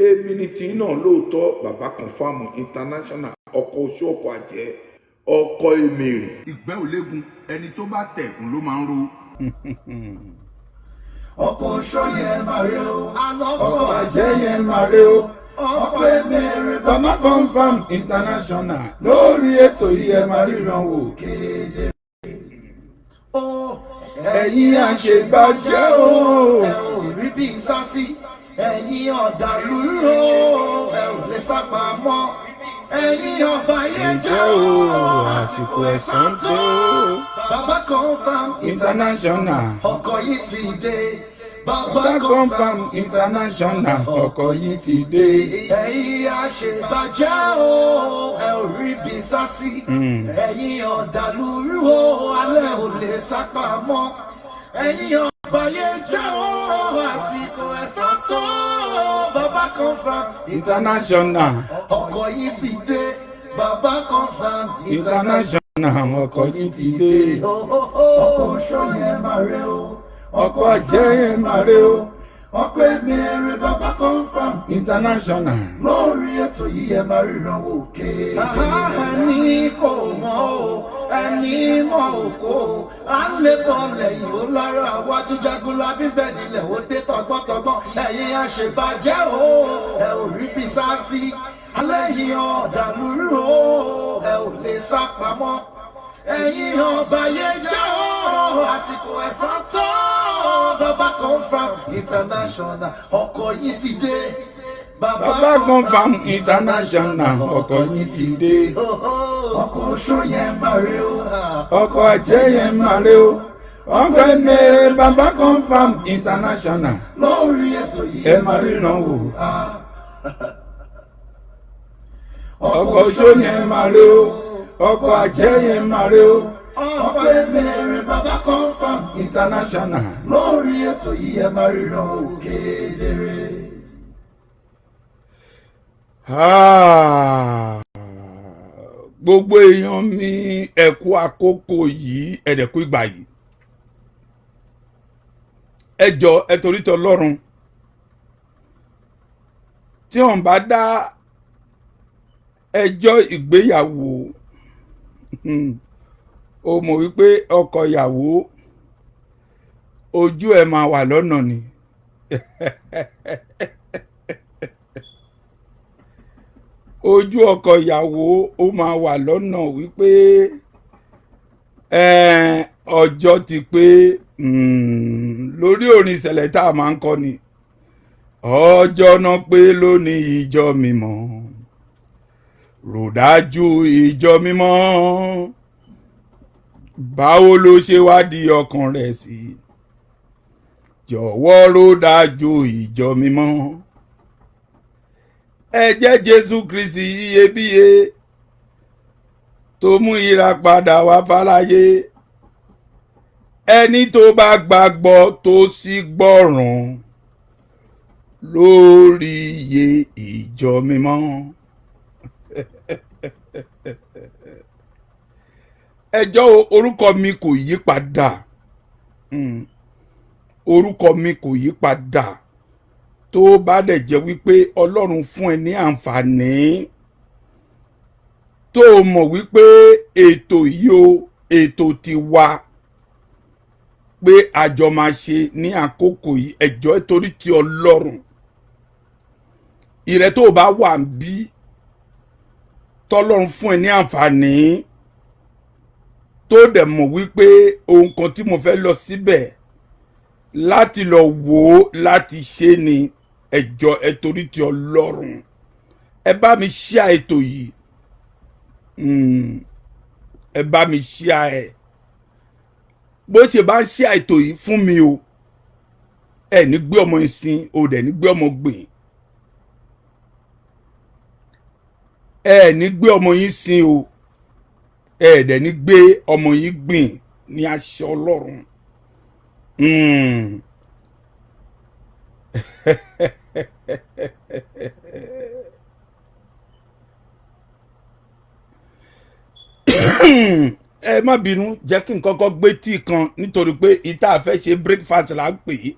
èmi ni tí náà lóòótọ́ bàbá confam international ọkọ̀ oṣù ọkọ̀ àjẹ́ ọkọ̀ èmèrè. ìgbẹ́ òlégun ẹni tó bá tẹ̀kùn ló máa ń ro. ọkọ̀ oṣù yẹn máa rí o ọkọ̀ àjẹ́ yẹn máa rí o ọkọ̀ èmèrè bàbá confam international lórí ètò yìí ẹ máa ríran wò kéde. ẹ̀yin àṣebàjẹ́ o ẹ ò rí bí sásí ẹ̀yin ọ̀dàlú o ẹ ò lè sá pamọ́ ẹ̀yin ọba yẹn jẹ́ o àsìkò ẹ̀san tó. bàbá confam international ọkọ̀ yìí ti dé. bàbá confam international ọkọ̀ yìí ti dé. ẹ̀yin àṣebàjẹ́ o ẹ ò rí bí sásí ẹ̀yin ọ̀dàlú o alẹ́ ò lè sá pamọ́ ẹ̀yin ọba yẹn jẹ́ o àsìkò ẹ̀san tó. bàbá confam international ọkọ̀ yìí ti dé. bàbá confam international ọkọ̀ yìí ti dé. ọkọ̀ oṣù yẹn máa rẹ o ọkọ̀ àjẹ́ yẹn máa rẹ o ọkọ̀ èmèrè bàbá confam international lórí ètò yìí ẹ máa ríran wò kéde. ẹni kò mọ̀ o ẹni mọ̀ òkò à ń lè bọ̀ lẹ́yìn ó lára àwájú jagunlá bíbẹ̀ nílẹ̀ ó dé tọgbọ́tọgbọ́n ẹ̀yin àṣebàjẹ́ o ẹ ò rí bí sásí alẹ́ yìí ọ̀dàlú o ẹ ò lè sá pamọ́ ẹ̀yin ọba yẹn jẹ́ o àsìkò ẹ̀san tó. bàbá confam international ọkọ̀ yìí ti dé. bàbá confam international ọkọ̀ yìí ti dé. ọkọ̀ oṣù yẹn máa rí o ọkọ̀ àjẹ́ yẹn máa rí o ọkọ̀ èmèrè bàbá confam international lórí ètò yìí ẹ máa ríran wò. ọkọ̀ oṣù yẹn máa rí o ọkọ̀ àjẹ́ yẹn máa rí o ọkọ̀ èmèrè bàbá confam international lórí ètò yìí ẹ máa ríran wò kedere. gbogbo èèyàn mi ẹ kú àkókò yìí ẹ̀dẹ̀kú ìgbà yìí ẹ jọ ẹ torí t'Ọlọ́run tí wọn bá dá ẹjọ́ ìgbéyàwó o mọ̀ wípé ọkọ ìyàwó ojú ẹ̀ máa wà lọ́nà ni ojú ọkọ ìyàwó ó máa wà lọ́nà wípé ọjọ́ ti pé lórí orin ìṣẹ̀lẹ̀ tá a máa ń kọ ni ọjọ́ náà pé lónìí ìjọ mímọ́ ròdájú ìjọ mímọ́ báwo ló ṣe wádìí ọkàn rẹ̀ sí jọ̀wọ́ ròdájú ìjọ mímọ́ ẹ̀jẹ̀ Jésù Kristi iyebíye tó mú ìràpadà wá fáráyé ẹni tó bá gbàgbọ́ tó sì gbọ́ràn lórí iye ìjọ mímọ́. ẹjọ́ orúkọ mi kò yí padà orúkọ mi kò yí padà tó bá dẹ̀ jẹ́ wípé Ọlọ́run fún ẹ ní àǹfààní tó mọ̀ wípé ètò yìí o ètò ti wà pé àjọ máa ṣe ní àkókò yìí ẹjọ́ torí ti Ọlọ́run ìrẹ́ tó bá wà ń bí tọ́lọ́run fún ẹ ní àǹfààní tó dẹ̀ mọ̀ wípé ohun kan tí mo fẹ́ lọ síbẹ̀ láti lọ wò ó láti ṣe ni ẹjọ́ ẹ torí ti Ọlọ́run ẹ bá mi share ètò yìí ẹ bá mi share ẹ bó ṣe bá ń share ètò yìí fún mi o ẹ ní gbé ọmọ ìsìn o dẹ̀ ní gbé ọmọ gbìn ẹ ní gbé ọmọ yín sin o ẹ dẹ̀ ní gbé ọmọ yín gbìn ní àṣẹ Ọlọ́run. ẹ má bínú jẹ́ kí n kọ́kọ́ gbé tíì kan nítorí pé ìta fẹ́ ṣe breakfast là ń pè é.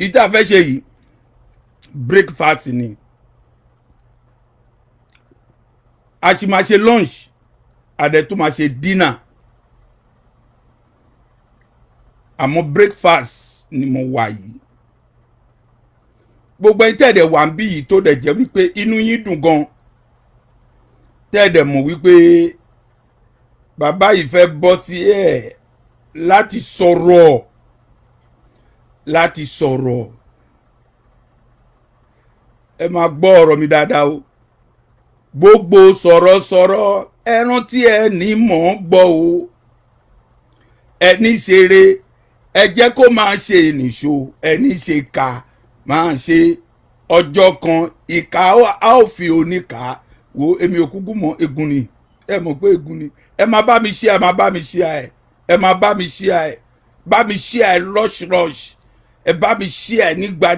ìta fẹ́ ṣe yìí breakfast ni a sì máa ṣe lunch àdẹ̀ tó máa ṣe dinner àmọ́ breakfast ni mo wà yìí gbogbo ẹni tẹ́ẹ̀dẹ̀ wà ń bí yìí tó dẹ̀ jẹ́ wípé inú yín dùn gan tẹ́ẹ̀dẹ̀ mọ̀ wípé bàbá yìí fẹ́ bọ́ sí ẹ̀ láti sọ̀rọ̀ ẹ máa gbọ́ ọ̀rọ̀ mi dáadáa o gbogbo sọ̀rọ̀sọ̀rọ̀ ẹ rántí ẹ ní mọ̀ ọ́ gbọ́ o ẹni ṣeré ẹ jẹ́ kó máa ṣe nìṣó ẹni ṣe kà máa ṣe ọjọ́ kan ìka a ó fi oníkà wo èmi ò kúkú mọ̀ egun ni ẹ mọ̀ pé egun ni ẹ máa bá mi ṣe ẹ máa bá mi ṣe ẹ ẹ máa bá mi ṣe ẹ bá mi ṣe ẹ rush ẹ bá mi ṣe ẹ nígbà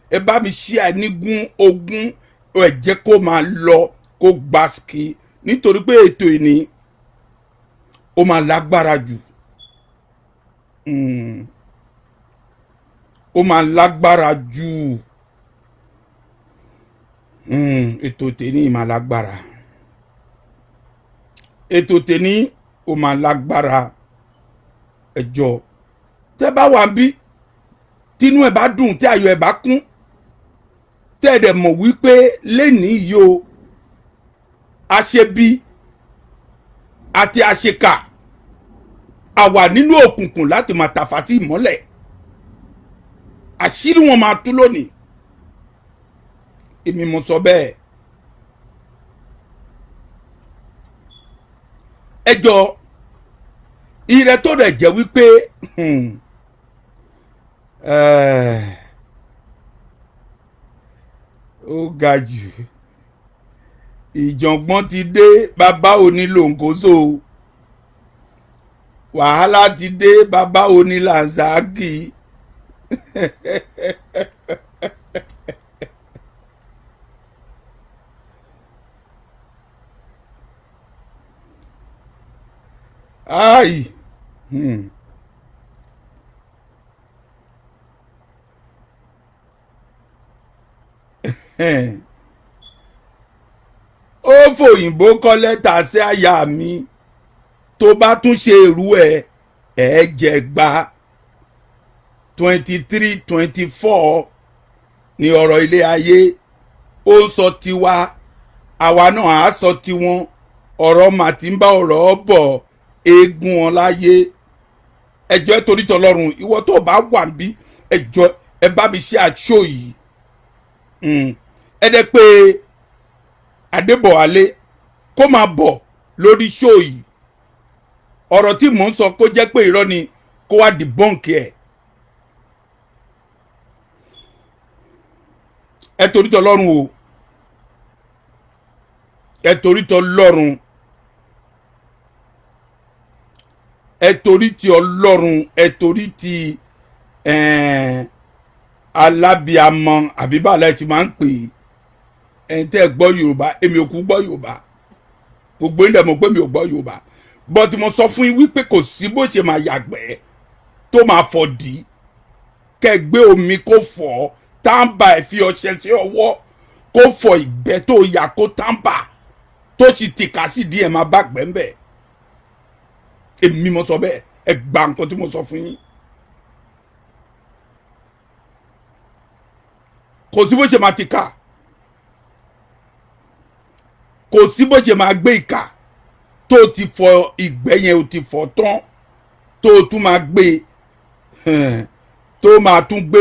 ẹ bá mi ṣe ẹ nígún ogún ẹ jẹ́ kó máa lọ kó gbàsíkì nítorí pé ètò ìní ó máa lágbára jù ó máa lágbára jù ètò tèní máa lágbára ètò tèní ó máa lágbára ẹjọ́ tẹ́ bá wà bí tínú ẹ bá dùn tí ayọ̀ ẹ bá kún tẹ́ ẹ dẹ̀ mọ̀ wípé lénìí yìí o àṣebí àti àṣekà àwà nínú òkùnkùn láti máa tàfà sí ìmọ́lẹ̀ àṣírí wọn máa tú lónìí èmi mo sọ bẹ́ẹ̀ ẹjọ́ ire tó dẹ̀ jẹ́ wípé ó ga jù ìjọ̀ngbọ̀n ti dé bàbá òní lòǹkóso wàhálà ti dé bàbá òní làǹsáàkì ai ó fòyìnbó kọ lẹ́tà sí àyà mi tó bá tún ṣe irú ẹ jẹ gba 23-24 ní ọ̀rọ̀ ilé ayé ó sọ tiwa àwa náà á sọ tiwọn ọ̀rọ̀ màtí ń bá ọ̀rọ̀ bọ̀ eégún wọn láyé ẹjọ́ torí tọlọ́run ìwọ tó bá wà bí ẹjọ́ ẹ bá mi ṣe àṣọ yìí ẹ dẹ́ pé Adébọ̀wálé kó máa bọ̀ lórí ṣó yìí ọ̀rọ̀ tí mò ń sọ kó jẹ́ pé irọ́ ni kó wá debunk ẹ̀ ẹ torí tọlọ́run o ẹ torí tọlọ́run ẹ torí ti Ọlọ́run ẹ torí ti alábíàmọ àbíbàlá ẹ ti máa ń pè ẹ̀yin tẹ́ ẹ gbọ́ Yorùbá èmi ò kú gbọ́ Yorùbá gbogbo ilẹ̀ mọ̀ pé mi ò gbọ́ Yorùbá but mo sọ fún yín wípé kò sí bó ṣe máa yàgbẹ́ tó máa fọ̀ dí kẹ́ gbé omi kó fọ̀ tàǹbà ẹ̀ fi ọṣẹ sí ọwọ́ kó fọ̀ ìgbẹ́ tó yà kó tàǹbà tó sì tìka sí díẹ̀ máa bá gbẹ́ńbẹ́ èmi mo sọ bẹ́ẹ̀ ẹ gba nǹkan tí mo sọ fún yín kò sí bó ṣe máa tìka kò sí bó ṣe máa gbé ìka tó ti fọ ìgbẹ́ yẹn o ti fọ tán tó tún máa gbé tó máa tún gbé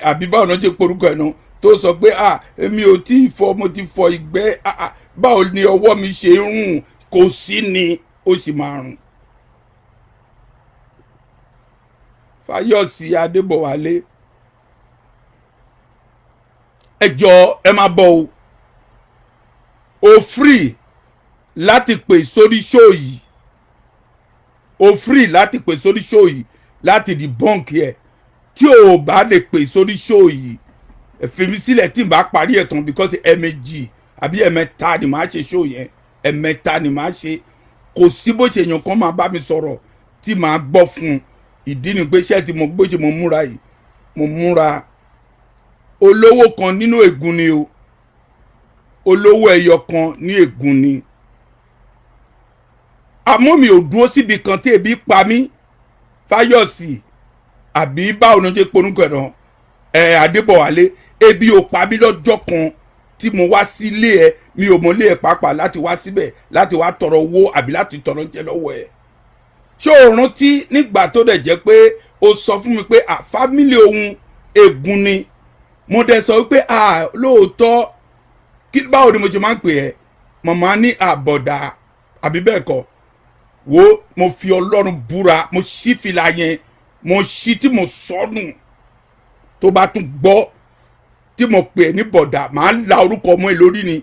àbí báwo náà ṣe porúkọ ẹ̀ náà tó sọ pé èmi ò tí ì fọ mo ti fọ ìgbẹ́ báwo ni ọwọ́ mi ṣe ń rùn kò sí ni ó sì máa rùn. Fáyọ̀sí Adébọ̀wálé ẹ jọ̀ọ́ ẹ máa bọ̀ o free láti pè sórí show yìí o free láti pè sórí show yìí láti debunk ẹ tí o bá lè pè sórí show yìí fi mi sílẹ̀ tí n bá parí ẹ̀ tán because ẹ̀ẹ̀mejì àbí ẹ̀ẹ̀mẹ́ta ni màá ṣe show yẹn ẹ̀ẹ̀mẹ́ta ni màá ṣe kò sí bó ṣe èèyàn kan máa bá mi sọ̀rọ̀ tí màá gbọ́ fún un ìdí ni pé iṣẹ́ tí mo gbé ṣe mo múra yìí mo múra olówó kan nínú ègún ni o olówó ẹyọ kan ní ègún ni àmọ́ mi ò dúró síbi kan tí ebi pa mí Fáyọ̀sì àbí báwo ló ń jẹ́ porúkọ ẹ̀rọ Adébọ̀wálé ebi ò pa mí lọ́jọ́ kan tí mo wá sílé ẹ mi ò mọ ilé ẹ pàápàá láti wá síbẹ̀ láti wá tọrọ owó àbí láti tọrọ jẹ lọ́wọ́ ẹ ṣé o rántí nígbà tó dẹ̀ jẹ́ pé o sọ fún mi pé fámílì ohun ègún ni mo dẹ̀ sọ wípé lóòótọ́ kí báwo ni mo ṣe máa ń pè ẹ́ màmá ní àbọ̀dà àbí bẹ́ẹ̀ kọ́ wo mo fi Ọlọ́run búra mo ṣí fìlà yẹn mo ṣí tí mo sọnù tó bá tún gbọ́ tí mo pè é ní bọ̀dà màá la orúkọ ọmọ ẹ lórí ni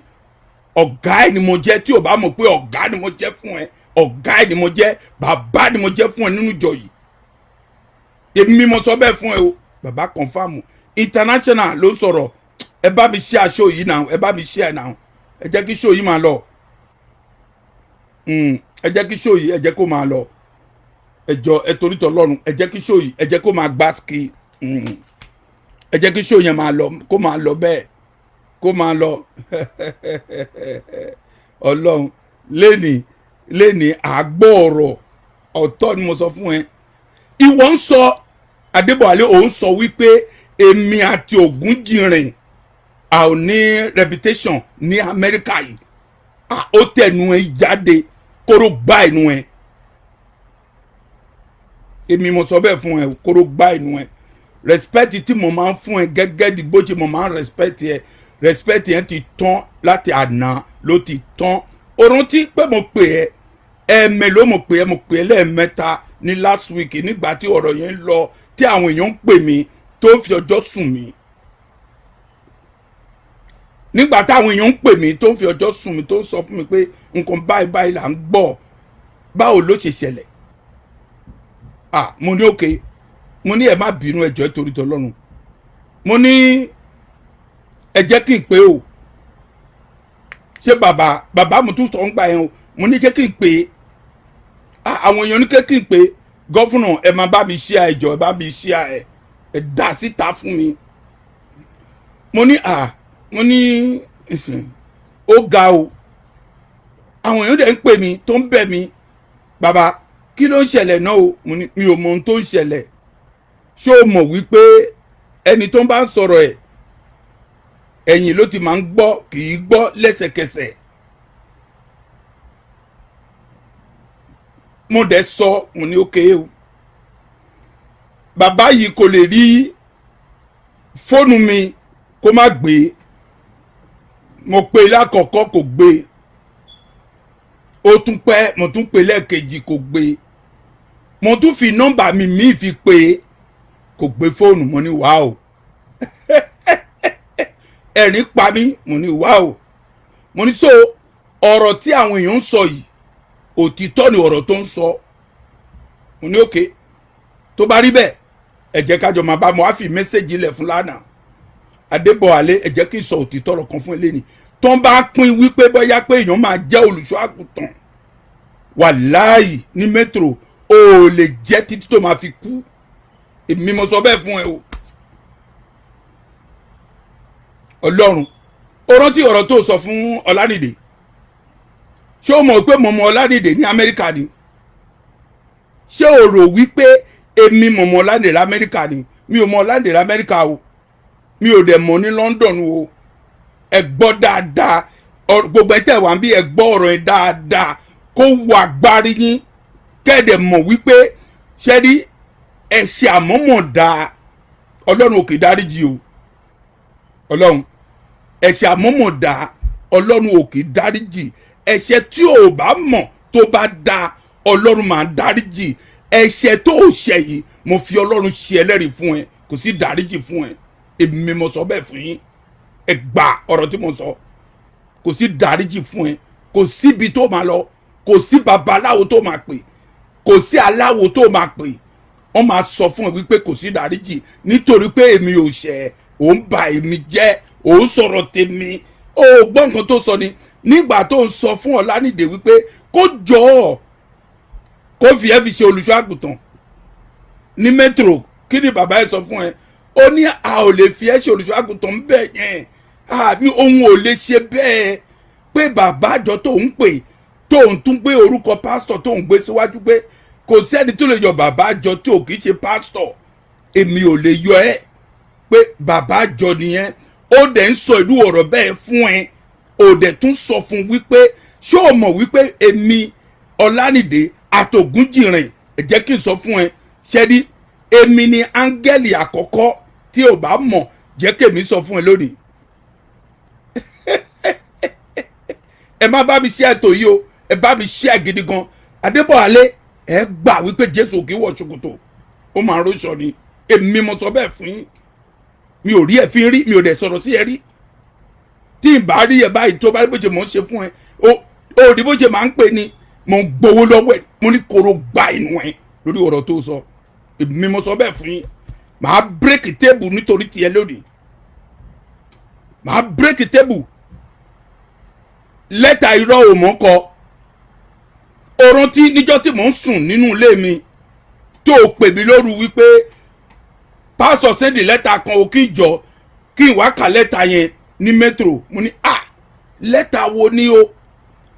ọ̀gá ẹ̀ ni mo jẹ́ tí o bá mọ̀ pé ọ̀gá ni mo jẹ́ fún ẹ ọ̀gá ẹ̀ ni mo jẹ́ bàbá ni mo jẹ́ fún ẹ nínú ìjọ yìí èmi mo sọ bẹ́ẹ̀ fún ẹ o bàbá confam international ló sọ̀rọ̀ ẹ bá mi share show yìí náà ẹ bá mi share náà ẹ jẹ́ kí show yìí máa lọ ẹ jẹ́ kí show yìí ẹ jẹ́ kó máa lọ ẹ jọ̀ọ́ ẹ torí t'Ọlọ́run ẹ jẹ́ kí show yìí ẹ jẹ́ kó máa gbá ski ẹ jẹ́ kí show yẹn máa lọ kó máa lọ bẹ́ẹ̀ kó máa lọ Ọlọ́run lẹ́ni àgbọ̀ ọ̀rọ̀ ọ̀tọ̀ ni mo sọ fún ẹ ìwọ ń sọ Adébọ̀wálé òun sọ wípé èmi àti Ògúnjìrìn a ò ní reputation ní Amẹ́ríkà yìí ó tẹnu ẹ jáde kóró gbá inú ẹ èmi mo sọ bẹ́ẹ̀ fún ẹ kóró gbá inú ẹ respect tí mo máa ń fún ẹ gẹ́gẹ́ di bó ṣe mo máa ń respect yẹn ti tán láti àná ló ti tán o rántí pé mo pè ẹ ẹ̀ẹ̀mélòó mo pè ẹ lẹ́ẹ̀mẹ́ta ní last week nígbà tí ọ̀rọ̀ yẹn ń lọ tí àwọn èèyàn ń pè mí tó ń fi ọjọ́ sùn mí nígbà táwọn èèyàn ń pè mí tó ń fi ọjọ́ sùn mí tó ń sọ fún mi pé nǹkan báyìí báyìí là ń gbọ́ báwo ló ṣe ṣẹlẹ̀ mo ní òkè mo ní ẹ má bínú ẹ jọ̀ọ́ torí t'Ọlọ́run mo ní ẹ jẹ́ kí n pè o ṣé bàbá mo tún sọ ń gbà yẹn o mo ní jẹ́ kí n pè àwọn èèyàn ní kí n pè gọ́fúnà ẹ máa bá mi share ẹ jọ̀ọ́ ẹ bá mi share ẹ dá síta fún mi mo ní ó ga o àwọn èèyàn dẹ̀ ń pè mí tó ń bẹ̀ mí bàbá kí ló ń ṣẹlẹ̀ náà o mo ní mi ò mọ ohun tó ń ṣẹlẹ̀ ṣé o mọ̀ wípé ẹni tó ń bá ń sọ̀rọ̀ ẹ̀ ẹ̀yìn ló ti máa ń gbọ́ kì í gbọ́ lẹ́sẹ̀kẹsẹ̀ mo dẹ̀ sọ mo ní ókè o bàbá yìí kò lè rí fóònù mi kó má gbé mo pè lákọ̀ọ́kọ́ kò gbé ó tún pẹ́ mo tún pè lẹ́ẹ̀kejì kò gbé mo tún fi nọ́mbà mi míì fi pè kò gbé fóònù mo ní wá o ẹ̀rín pa mí mo ní wá o mo ní so ọ̀rọ̀ tí àwọn èèyàn ń sọ yìí òtítọ́ ni ọ̀rọ̀ tó ń sọ mo ní òkè tó bá rí bẹ́ẹ̀ ẹ jẹ́ kájọ máa bá mo wá fi mẹ́sẹ̀gì lẹ̀ fún lánàá Adébọ̀wálé ẹ jẹ́ kí n sọ òtítọ́ ọ̀rọ̀ kan fún eléyìí tó ń bá pín wípé bóyá pé èèyàn máa jẹ́ olùṣọ́ àgùntàn wàláhì ní mẹ́tírò ó lè jẹ́ títí tó máa fi kú èmi mo sọ bẹ́ẹ̀ fún ẹ o Ọlọ́run ó rántí ọ̀rọ̀ tó sọ fún Ọlánìdé ṣé o mọ̀ pé mo mọ Ọlánìdé ní Amẹ́ríkà ni ṣé o rò wípé èmi mo mọ Ọlánìdé l'Amẹ́ríkà ni mi ò mọ Ọlánìdé l'Amẹ́ríkà o mi ò dẹ̀ mọ̀ ní London o ẹ gbọ́ dáadáa gbogbo ẹ̀ tẹ̀ wá ń bí ẹ gbọ́ ọ̀rọ̀ yẹn dáadáa kó wà gbárí yín kẹ́ẹ̀dẹ̀ mọ̀ wípé ṣe rí ẹ̀ṣẹ̀ àmọ́mọ̀dá Ọlọ́run ò kì í dáríjì o Ọlọ́run ẹ̀ṣẹ̀ àmọ́mọ̀dá Ọlọ́run ò kì í dáríjì ẹ̀ṣẹ̀ tí ò bá mọ̀ tó bá dá Ọlọ́run máa dáríjì ẹ̀ṣẹ̀ tó ò ṣẹ̀ yìí mo fi Ọlọ́run ṣe ẹlẹ́rìí fún ẹ kò sí dáríjì fún ẹ èmi mo sọ bẹ́ẹ̀ fún yín ẹ gbà ọ̀rọ̀ tí mo sọ kò sí dáríjì fún ẹ kò síbi tó máa lọ kò sí babaláwo tó máa pè kò sí aláwo tó máa pè wọ́n máa sọ fún ẹ wípé kò sí dáríjì nítorí pé èmi ò ṣẹ̀ ò ń ba èmi jẹ́ ò ń sọ̀rọ̀ tèmi ó gbọ́ nǹkan tó sọ ni nígbà tó ń sọ fún Ọlánìdé wípé kó jọ ọ́ kó fi ẹ́ fi ṣe olùṣọ́ àgùntàn ní metro kí ni bàbá ẹ sọ fún ẹ ó ní a ò lè fi ẹ́ ṣe olùṣọ́ àgùntàn bẹ́ẹ̀ yẹn àbí òun ò lè ṣe bẹ́ẹ̀ pé bàbá àjọ tó ń pè tó ń tún gbé orúkọ pásítọ̀ tó ń gbé síwájú pé kò sẹ́ni tó lè yọ bàbá àjọ tí ò kì í ṣe pásítọ̀ èmi ò lè yọ ẹ́ pé bàbá àjọ nìyẹn ó dẹ̀ ń sọ ìlú ọ̀rọ̀ bẹ́ẹ̀ fún ẹ ó dẹ̀ tún sọ fún wípé ṣé o mọ̀ wípé èmi Ọlánìdé àtògúnjìrìn jẹ́ kí n sọ fún ẹ ṣẹ́rí èmi ni áńgẹ́lì àkọ́kọ́ tí ò bá mọ̀ jẹ́ kèmí sọ fún ẹ lónìí ẹ má bá mi ṣe ètò yìí o ẹ bá mi ṣe gidi gan Adébọ̀wálé ẹ gbà wípé Jésù kì í wọ ṣòkòtò ó máa ń rọṣọ ni èmi mo sọ bẹ́ẹ̀ fún yín mi ò rí ẹ fi rí mi ò dẹ̀ sọ̀rọ̀ sí ẹ rí tí n bá rí ẹ báyìí tó bá rí bó ṣe mọ̀ ń ṣe fún ẹ ó rí bó ṣe máa ń pè ní mo ń gbowó lọ́wọ́ ẹ mo ní kóró gba inú ẹ lórí ọ̀rọ̀ tó sọ èmi mo sọ bẹ́ẹ̀ fún yín màá bírèkì tébù nítorí tiẹ̀ lónìí màá bírèkì tébù lẹ́tà irọ́ ò mọ́ kọ orun tí níjọ́ tí mò ń sùn nínú ilé mi tó pè mí lóru wípé pásọ̀ sẹ́ndì lẹ́tà kan ò kí n jọ kí n wá ka lẹ́tà yẹn ní metro mo ní lẹ́tà wo ni o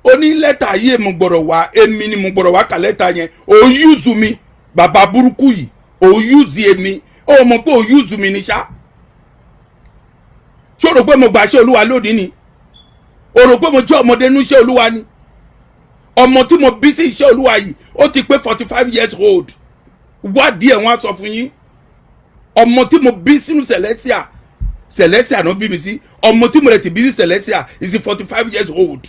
ó ní lẹ́tà yìí mo gbọ́dọ̀ wá èmi ni mo gbọ́dọ̀ wá ka lẹ́tà yẹn ò yúùzù mi bàbá burúkú yìí ò yúùzì èmi ó mọ̀ pé ò yúùzù mi ní ṣá ṣó rò pé mo gbà ṣe Olúwa lónìí ni ó rò pé mo jẹ́ ọmọdé nínú iṣẹ́ Olúwa ni ọmọ tí mo bí sí iṣẹ́ Olúwa yìí ó ti pé 45 years old wádìí ẹ̀ wọ́n á sọ fún yín ọmọ tí mo bí sínú Celestia náà bí mi sí ọmọ tí mo rẹ̀ ti bí sí Celestia is 45 years old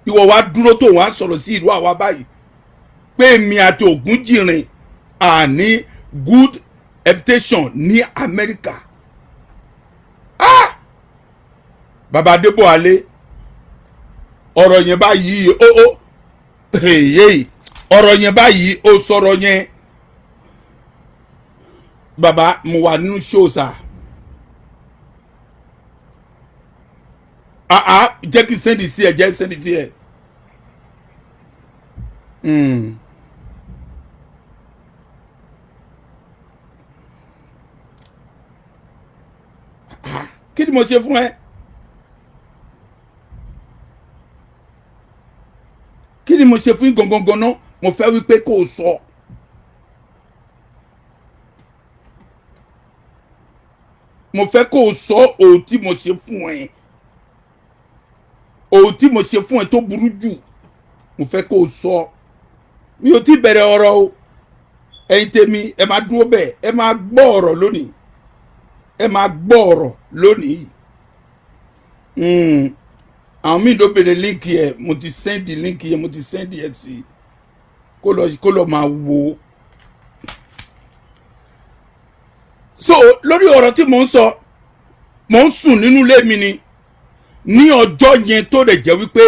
ìwọ wa dúró tó wọn á sọ̀rọ̀ sí ìlú àwa báyìí pé èmi àti Ògúnjìrìn àní good reputation ní Amẹ́ríkà bàbá Adébọ̀wálé ọ̀rọ̀ yẹn báyìí ọ̀rọ̀ yẹn báyìí ó sọ̀rọ̀ yẹn bàbá mo wà nínú ṣóòsà jẹ́ kí sẹ́ndì sí ẹ jẹ́ sẹ́ndì sí ẹ kí ni mo ṣe fún ẹ kí ni mo ṣe fún gangan náà mo fẹ́ wípé kó o sọ mo fẹ́ kó o sọ ohun tí mo ṣe fún ẹ ohun tí mo ṣe fún ẹ tó burú jù mo fẹ́ kó o sọ mi ò tí bẹ̀rẹ̀ ọ̀rọ̀ o ẹ̀yin tèmi ẹ máa dúró bẹ́ẹ̀ ẹ máa gbọ́ ọ̀rọ̀ lónìí ẹ máa gbọ́ ọ̀rọ̀ lónìí àwọn míì ló bèrè líǹkì ẹ mo ti sẹ́ndì líǹkì ẹ mo ti sẹ́ndì ẹ sí kó lọ máa wo so lórí ọ̀rọ̀ tí mò ń sọ mò ń sùn nínú ilé mi ni ní ọjọ́ yẹn tó lè jẹ́ wípé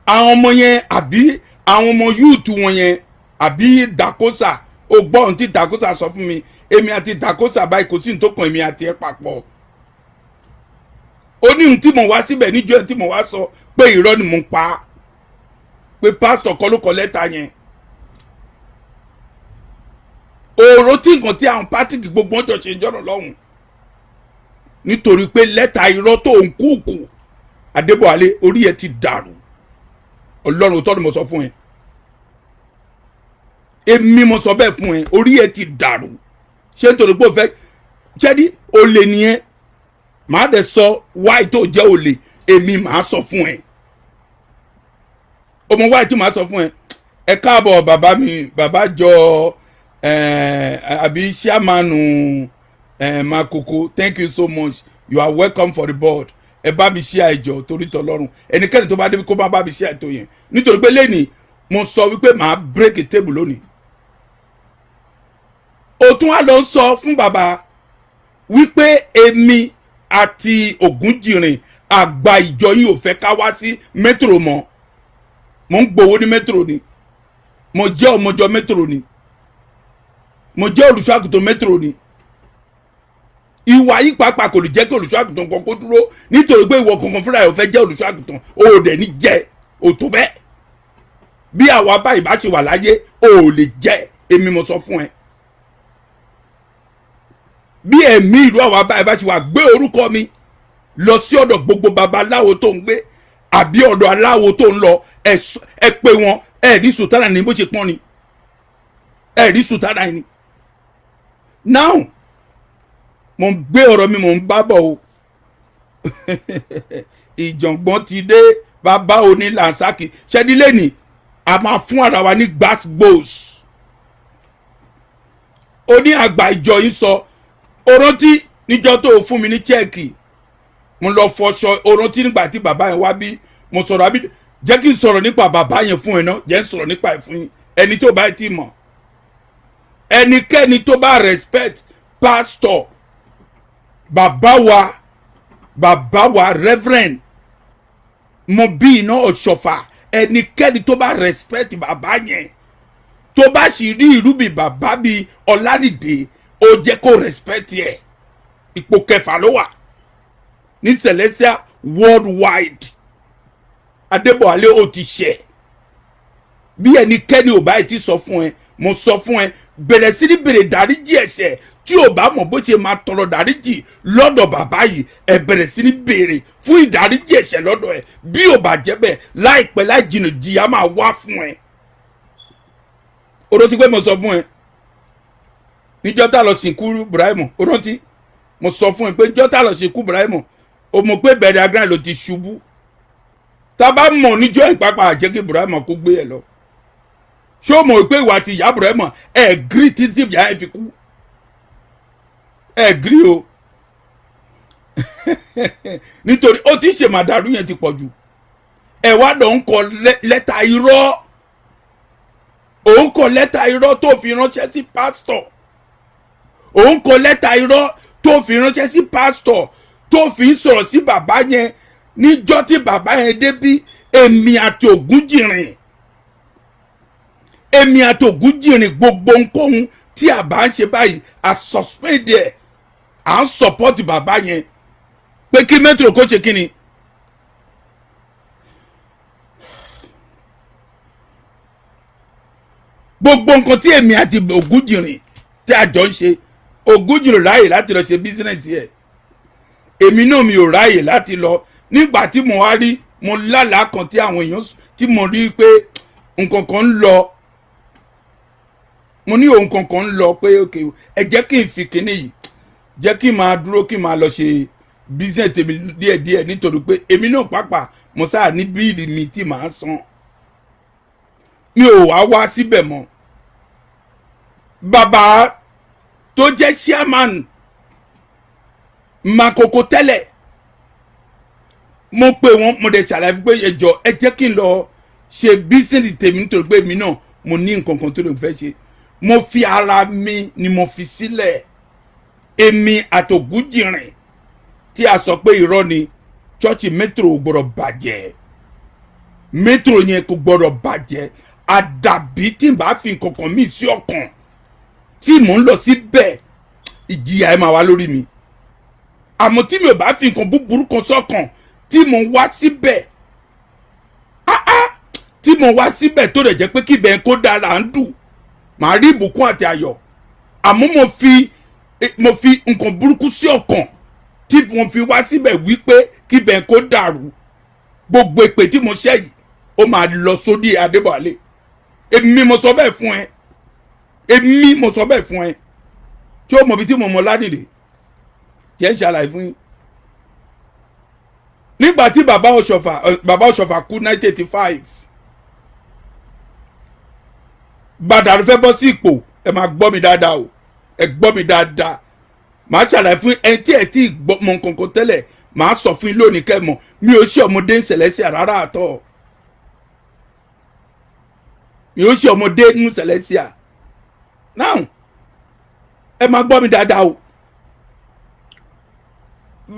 àwọn ọmọ yẹn àbí àwọn ọmọ yúùtù wọn yẹn àbí Dakosa ó gbọ́ ohun tí Dakosa sọ fún mi èmi àti Dakosa báyìí kò sí ní tó kàn èmi àti ẹ papọ̀ ó ní ohun tí mo wá síbẹ̀ níjọ́ tí mo wá sọ pé irọ́ ni mo ń pa pé pásítọ̀ kọ́ ló kọ lẹ́tà yẹn ọ̀rọ̀ tí nǹkan tí àwọn Patrick gbogbo ọjọ́ ṣe jọ́nà lọ́hùn nítorí pé lẹ́tà irọ́ tó ń kúùkù Adébọ̀wálé orí ẹ ti dàrú Ọlọ́run tó ni mo sọ fún ẹ èmi mo sọ bẹ́ẹ̀ fún ẹ orí ẹ ti dàrú ṣé nítorí pé o fẹ́ jẹ́dí olè nìyẹn màá dẹ̀ sọ wáì tó jẹ́ olè èmi màá sọ fún ẹ ọmọ wáì tí màá sọ fún ẹ káàbọ̀ bàbá mi bàbá jọ àbí chairmanu Makoko thank you so much you are welcome for the board ẹ bá mi ṣe àìjọ torí tọlọ́run ẹnikẹ́ni tó bá débi kó má bá mi ṣe àìtó yẹn nítorí pé lẹ́nìí mo sọ wípé màá break table lónìí òtún á lọ sọ fún bàbá wípé èmi àti Ògúnjìrìn àgbà ìjọ yìí ò fẹ́ ká wá sí metro mọ́ mo ń gbowó ní metro ni mo jẹ́ ọmọjọ metro ni mo jẹ́ olùṣọ́àgùtàn metro ni ìwà yìí pàápàá kò lè jẹ́ kí olùṣọ́àgùtàn kan kó dúró nítorí pé ìwọ kankan fúnra ẹ̀ ò fẹ́ jẹ́ olùṣọ́àgùtàn o ò dẹ̀ ní jẹ́ òtó bẹ́ẹ̀ bí àwa báyìí bá ṣe wà láyé o ò lè jẹ́ èmi mo sọ fún ẹ bí ẹ̀mí ìlú àwọn abáyé bá ṣe wà gbé orúkọ mi lọ sí ọ̀dọ̀ gbogbo babaláwo tó ń gbé àbí ọ̀dọ̀ aláwo tó ń lọ ẹ pé wọn ẹ rí sùtánà ní bó ṣe pọ́n ni ẹ rí sùtánà ni. now mo ń gbé ọ̀rọ̀ mi mo ń bá bọ̀ o ìjọ̀ngbọ̀n ti dé bàbá òní làǹsákì ṣẹ́dílé ni a máa fún ara wa ní gbàsgbòs oní àgbà ìjọ yìí sọ orántí níjọ́ tó fún mi ní chẹ́ẹ̀kì mo lọ fọṣọ orántí nígbà tí bàbá yẹn wá bí mo sọ̀rọ̀ àbí jẹ́ kí n sọ̀rọ̀ nípa bàbá yẹn fún ẹ náà jẹ́ n sọ̀rọ̀ nípa ẹ̀ fún ẹni tó bá ti mọ̀ ẹnikẹ́ni tó bá respect pastor bàbá wa reverend mo bí iná ọ̀ṣọ́fà ẹnikẹ́ni tó bá respect bàbá yẹn tó bá sì rí irú bí bàbá bí Ọlánìdé ó jẹ́ kó respect yẹ ipò kẹfà ló wà ní Celestial worldwide Adébọ̀wálé ó ti ṣẹ̀ bí ẹnikẹ́ni ò bá ti sọ fún ẹ mo sọ fún ẹ bẹ̀rẹ̀ sí ní bèrè dáríjì ẹ̀ṣẹ̀ tí ò bá mọ̀ bó ṣe máa tọrọ dáríjì lọ́dọ̀ bàbá yìí ẹ bẹ̀rẹ̀ sí ní bèrè fún ìdáríjì ẹ̀ṣẹ̀ lọ́dọ̀ ẹ bí ò bá jẹ́ bẹ́ẹ̀ láìpẹ́ láì jìnnà jìyà máa wá fún ẹ. orántí pé mo sọ fún ẹ níjọ́ tá lọ sìnkú Ibrahim orántí mo sọ fún ẹ pé níjọ́ tá lọ sìnkú Ibrahim o mọ̀ pé bẹ̀rẹ̀ agbára ló ti ṣubú tá a bá mọ̀ níjọ́ ìpápá àjẹkí Ibrahim kó gbé ẹ lọ ṣé o mọ̀ pé ìwà àti ìyá Ibrahim ẹ̀ gírí títí ìyá ẹ̀ fi kú ẹ̀ gírí o nítorí ó ti ṣe màdàrú yẹn ti pọ̀ jù ẹ̀ wá lọ ń kọ lẹ́tà irọ́ òun kọ lẹ́tà irọ́ tó fi ránṣẹ́ sí pásítọ̀ òun kọ lẹ́tà irọ́ tó fi ránṣẹ́ sí pásítọ̀ tó fi ń sọ̀rọ̀ sí bàbá yẹn níjọ́ tí bàbá yẹn débí èmi àti Ògúnjìrìn gbogbo ohunkóhun tí a bá ń ṣe báyìí a suspend ẹ̀ à ń support bàbá yẹn pé kí Metro kó ṣe kí ni. gbogbo nǹkan tí èmi àti Ògúnjìrìn tí a jọ ń ṣe Ògúnjìrìn ráàyè láti lọ ṣe business yẹ èmi náà mi ò ráàyè láti lọ nígbà tí mo wá rí mo lálàá kan tí àwọn èèyàn tí mo rí pé nǹkan kan ń lọ mo ní ohun kankan ń lọ pé ok ẹ jẹ́ kí n fi kinní yìí jẹ́ kí n máa dúró kí n máa lọ ṣe business tèmi díẹ̀díẹ̀ nítorí pé èmi náà pàápàá mo sáà ní bíìlì mi tí màá san mi ò wá síbẹ̀ mọ́ bàbá tó jẹ́ chairman Makoko tẹ́lẹ̀ mo pè wọ́n mo dẹ̀ ṣàlàyé pé ẹjọ́ ẹ jẹ́ kí n lọ ṣe business tèmi nítorí pé èmi náà mo ní nǹkan kan tó lè fẹ́ ṣe mo fi ara mi ni mo fi sílẹ̀ èmi àtògúnjìrìn tí a sọ pé irọ́ ni chọ́ọ̀chì Metro ò gbọ́dọ̀ bàjẹ́ Metro yẹn kò gbọ́dọ̀ bàjẹ́ àdàbí tí n bá fi nǹkan kan mí sí ọkàn tí mò ń lọ síbẹ̀ ìjìyà ẹ̀ máa wá lórí mi àmọ́ tí mi ò bá fi nǹkan búburú kan sọ́kàn tí mò ń wá síbẹ̀ tí mò ń wá síbẹ̀ tó dẹ̀ jẹ́ pé kíbẹ̀ kó dára ń dùn màá rí ìbùkún àti ayọ̀ àmọ́ mo fi nǹkan burúkú sí ọkàn tí mo fi wá síbẹ̀ wípé kíbẹ̀ kó dàrú gbogbo èpè tí mo ṣẹ́ yìí ó máa lọ sódì Adébọ̀wálé èmi mo sọ bẹ́ẹ̀ fún ẹ èmi mo sọ bẹ́ẹ̀ fún ẹ tí ó mọ̀ bí tí mo mọ̀ ládìrè jẹ́ ń ṣàlàyé fún yín nígbà tí bàbá Ọ̀ṣọ́fà kú 1985 Bàdàrú fẹ́ bọ́ sí ipò ẹ máa gbọ́ mi dáadáa o ẹ gbọ́ mi dáadáa màá ṣàlàyé fún ẹni tí ẹ ti gbọ́ mọ nǹkan tẹ́lẹ̀ màá sọ fún yín lónìí kẹ́ mọ̀ mi ò ṣe ọmọdé ń Celestial rárá àtọ̀ mi ò ṣe ọmọdé ń Celestial now ẹ máa gbọ́ mi dáadáa o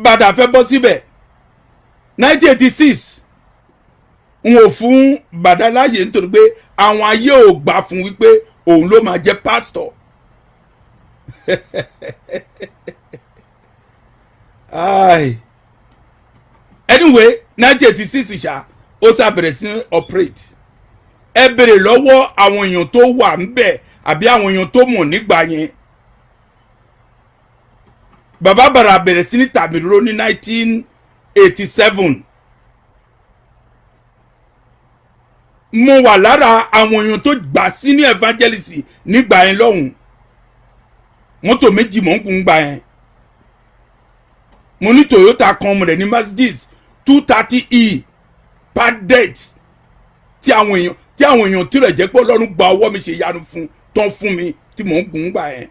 Bàdà fẹ́ bọ́ síbẹ̀ 1986 n ò fún Bàdà láàyè nítorí pé àwọn ayé ò gbà fún wípé òun ló máa jẹ́ pásítọ̀ anyway 1986 ṣá ó ṣàbẹ̀rẹ̀ sí operate ẹ bèrè lọ́wọ́ àwọn èèyàn tó wà ńbẹ̀ àbí àwọn èèyàn tó mọ̀ nígbà yẹn bàbá bàrà bẹ̀rẹ̀ sí ní tàbí ró ní 1987. mo wà lára àwọn èèyàn tó gbà sínú evangelist nígbà yẹn lọ́hùn. mọ́tò méjì mò ń kún gbà yẹn. mo ní Toyota kan mo rẹ̀ ní Mercedes 230e padet tí àwọn èèyàn tí rẹ̀ jẹ́ pé Ọlọ́run gba ọwọ́ mi ṣe yanu fún tán fún mi tí mò ń gùn gbà yẹn.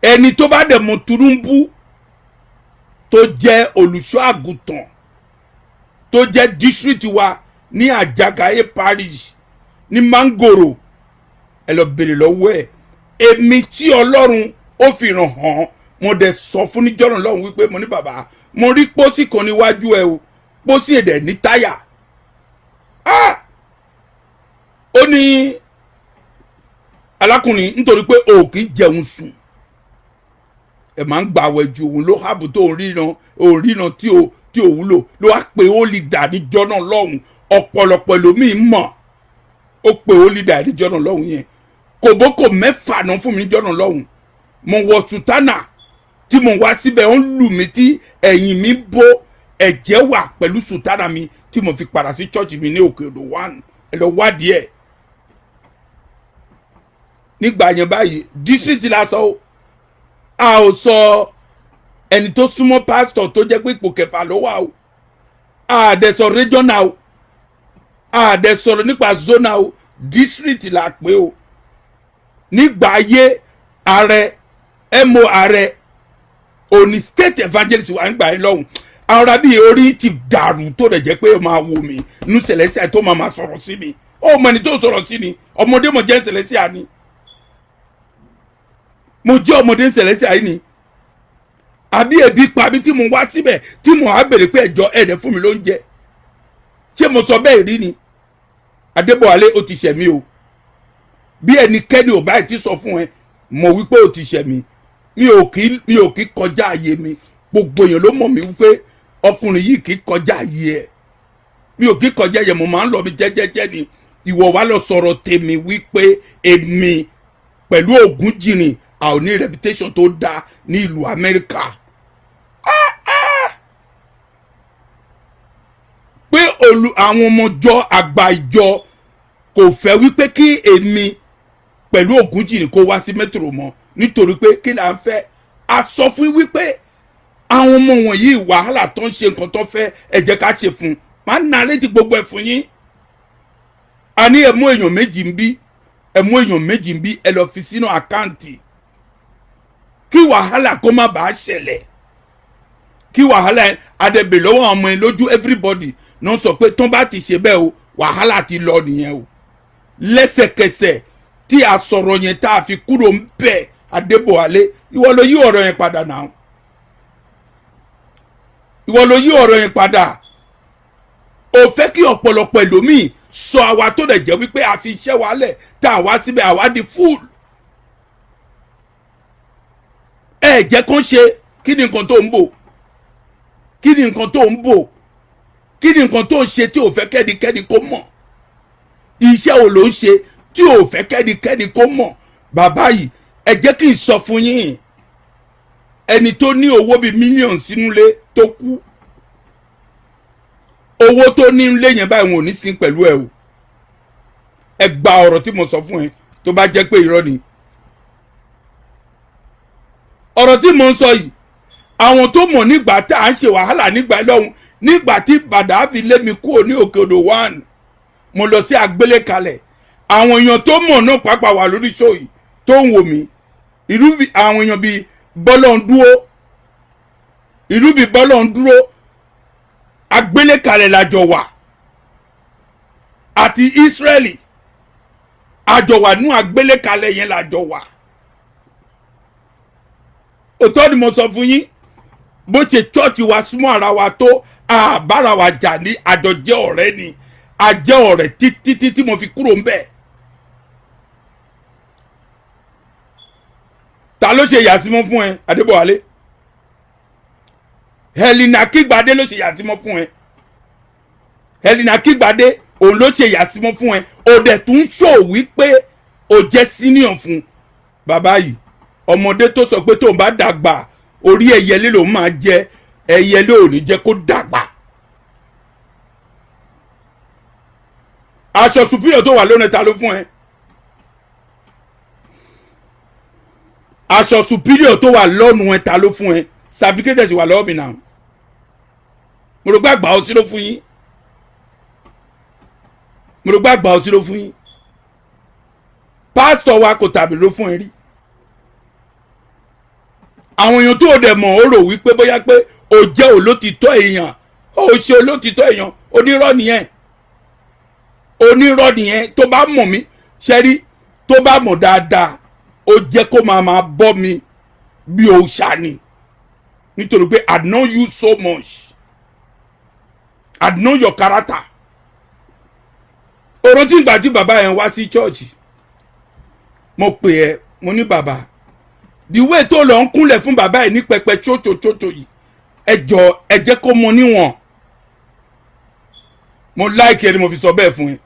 ẹni tó bá dẹ̀ mọ Turumbu tó jẹ́ olùṣọ́ àgùntàn tó jẹ́ district wa ní Àjàgáyé parish ní Mangoro ẹ lọ bèrè lọ́wọ́ ẹ̀. èmi tí Ọlọ́run ó fi ràn hàn mo dẹ̀ sọ fún níjọ́nà lọ́hùn wípé mo ní bàbá mo rí pósí kan níwájú ẹ o pósí èdè ní táyà. ó ní alákùnrin nítorí pé o kì í jẹun sùn ẹ máa ń gbàwẹ̀ ju òun ló hábù tó ríran tí ò wúlò ló wá pé ó lè dà níjọ́nà lọ́hùn. ọ̀pọ̀lọpọ̀ lómi mọ̀ ó pé ó lè dà níjọ́nà lọ́hùn yẹn. kòbókò 6 náà fún mi níjọ́nà lọ́hùn. mo wọ sùtánà tí mo wá síbẹ̀ ó ń lù mí tí ẹ̀yìn mi bó ẹ̀jẹ̀ wà pẹ̀lú sùtánà mi tí mo fi padà sí church mi ní Òkè Odò 1 ẹ lọ wádìí ẹ̀. nígbà yẹn báyìí district lásán a ò sọ ẹni tó súnmọ́ pastor tó jẹ́ pé ipò kẹfà ló wà o. a dẹ̀ sọ regional o. a dẹ̀ sọ̀rọ̀ nípa zonal o. district la pé o. nígbà ayé ààrẹ mo ààrẹ òní state evangelist wà nígbà yẹn lọ́hùn. àwọn rabi orí ti dàrú tó dẹ̀ jẹ́ pé máa wò mí nu Celestia tó máa sọ̀rọ̀ sí mi. ó mọ ẹni tó sọ̀rọ̀ sí ni ọmọdé mo jẹ́ Celestia ni. mo jẹ́ ọmọdé Celestia yìí ni. àbí ebi pa bí tí mo wá síbẹ̀ tí mo á bèrè pé ẹjọ́ ẹ̀dẹ̀ fún mi lóúnjẹ. ṣé mo sọ bẹ́ẹ̀ rí ni? Adébọ̀wálé ó ti ṣẹ̀ mí o. bí ẹnikẹ́ni ò báyìí ti sọ fún ẹ mo wípé ó ti ṣẹ̀ mí. mi ò kí kọjá àyè mi. gbogbo èèyàn ló mọ̀ mí wípé ọkùnrin yìí kì í kọjá àyè ẹ̀. mi ò kí kọjá àyè mo máa ń lọ mi jẹ́jẹ́jẹ́ ni. ìwọ wá lọ sọ̀rọ̀ tèmi wípé èmi pẹ̀lú Ògúnjìrìn a ò ní reputation tó dáa ní ìlú Amẹ́ríkà. pé àwọn ọmọjọ́ àgbà ìjọ kò fẹ́ wípé kí èmi pẹ̀lú Ògúnjìrìn kó wá sí metro mọ́ nítorí pé kí là ń fẹ́. a sọ fún wípé àwọn ọmọ wọ̀nyí wàhálà tó ń ṣe nǹkan tó fẹ́ ẹ jẹ́ ká ṣe fún un. máa ń na létí gbogbo ẹ̀ fún yín. a ní ẹ mú èèyàn méjì ń bí ẹ lọ fi sínú àkáǹtì kí wàhálà kó má bàa ṣẹlẹ̀. kí wàhálà adẹ̀bẹ̀ lọ́wọ́ àwọn ọmọ ẹ lójú everybody náà sọ pé tó bá ti ṣe bẹ́ẹ̀ o wàhálà ti lọ nìyẹn o. lẹ́sẹ̀kẹsẹ̀ tí a sọ̀rọ̀ yẹn tá a fi kúrò ń bẹ̀ Adébọ̀wálé ìwọ ló yí ọ̀rọ̀ yẹn padà náà. ìwọ ló yí ọ̀rọ̀ yẹn padà. o fẹ́ kí ọ̀pọ̀lọpọ̀ ẹlòmíì sọ àwa tó dẹ̀ jẹ́ wípé a fi iṣẹ́ wa lẹ̀ tá a wá síbẹ̀ àwa di fúùlù. ẹ jẹ́ kán ṣe kí ni nǹkan tó ń bò kí ni nǹkan tó ń bò kí ni nǹkan tó ń ṣe tí ò fẹ́ kẹ́nikẹ́ni kó mọ̀ iṣẹ́ wo ló ń ṣe tí ò fẹ́ kẹ́nikẹ́ni kó mọ̀. bàbá yìí ẹ jẹ́ kí n sọ fún yín ẹni tó ní owó bíi mílíọ̀nù sínú ilé tó kú owó tó ní ilé yẹn báyìí wọn ò ní sin pẹ̀lú ẹ o. ẹ gba ọ̀rọ̀ tí mo sọ fún ẹ tó bá jẹ́ pé irọ́ ni. ọ̀rọ̀ tí mo ń sọ yìí àwọn tó mọ̀ nígbà tá à ń ṣe wàhálà nígbà lọ́hùn nígbà tí Bàdáfì lé mi kúrò ní Òkè Odò 1 mo lọ sí Àgbélékalẹ̀ àwọn èèyàn tó mọ̀ náà pàápàá wà lórí show yìí tó ń wò mí àwọn èèyàn bíi Bọ́lọ́ndúró Àgbélékalẹ̀ lájọ wà àti Ísírẹ́lì àjọ wà nú Àgbélékalẹ̀ yẹn lájọ wà. òótọ́ ni mo sọ fún yín bó ṣe chọ́ọ̀chì wa súnmọ́ ara wa tó àbára wa jà ní àjọjẹ́ ọ̀rẹ́ ni àjẹ́ ọ̀rẹ́ títí tí mo fi kúrò ń bẹ̀. ta ló ṣe ìyàsímọ́ fún ẹ Adébọ̀wálé? Helena Kígbadé ló ṣe ìyàsímọ́ fún ẹ. Helena Kígbadé òun ló ṣe ìyàsímọ́ fún ẹ. ó dẹ̀ tún ṣò wípé ó jẹ́ senior fún bàbá yìí ọmọdé tó sọ pé tóun bá dàgbà orí ẹyẹlé ló máa jẹ, ẹyẹlé ò ní jẹ́ kó dàgbà. Aṣọ superior tó wà lónìí ta ló fún ẹ? Aṣọ superior tó wà lọ́nu ẹ ta ló fún ẹ? Certificate sì wà lọ́wọ́ mi náà. Mo rò gbàgbà ó sí ló fún yín. Mo rò gbàgbà ó sí ló fún yín. Pásítọ̀ wa kò tàbí ló fún ẹ rí. Àwọn èèyàn tó o dẹ̀ mọ̀ ó rò wípé bóyá pé o jẹ́ olótìtọ́ èèyàn, o ṣe olótìtọ́ èèyàn, onírọ́ nìyẹn. Onírọ́ nìyẹn. Tó bá mọ̀ mí ṣẹ́rí, tó bá mọ̀ dáadáa ó jẹ́ kó máa bọ́ mi bí òòṣà ni, nítorí pé I know you so much, I know your character. Ọ̀rọ̀ tí ìgbà tí bàbá yẹn wá sí church, mo pè ẹ́, mo ní bàbá, the way tó lọ ń kúnlẹ̀ fún bàbá yìí ní pẹpẹ chóchóchóchó yìí, ẹ jẹ́ kó mọ níwọ̀n. Mo like ẹ ni mo fi sọ bẹ́ẹ̀ fún ẹ.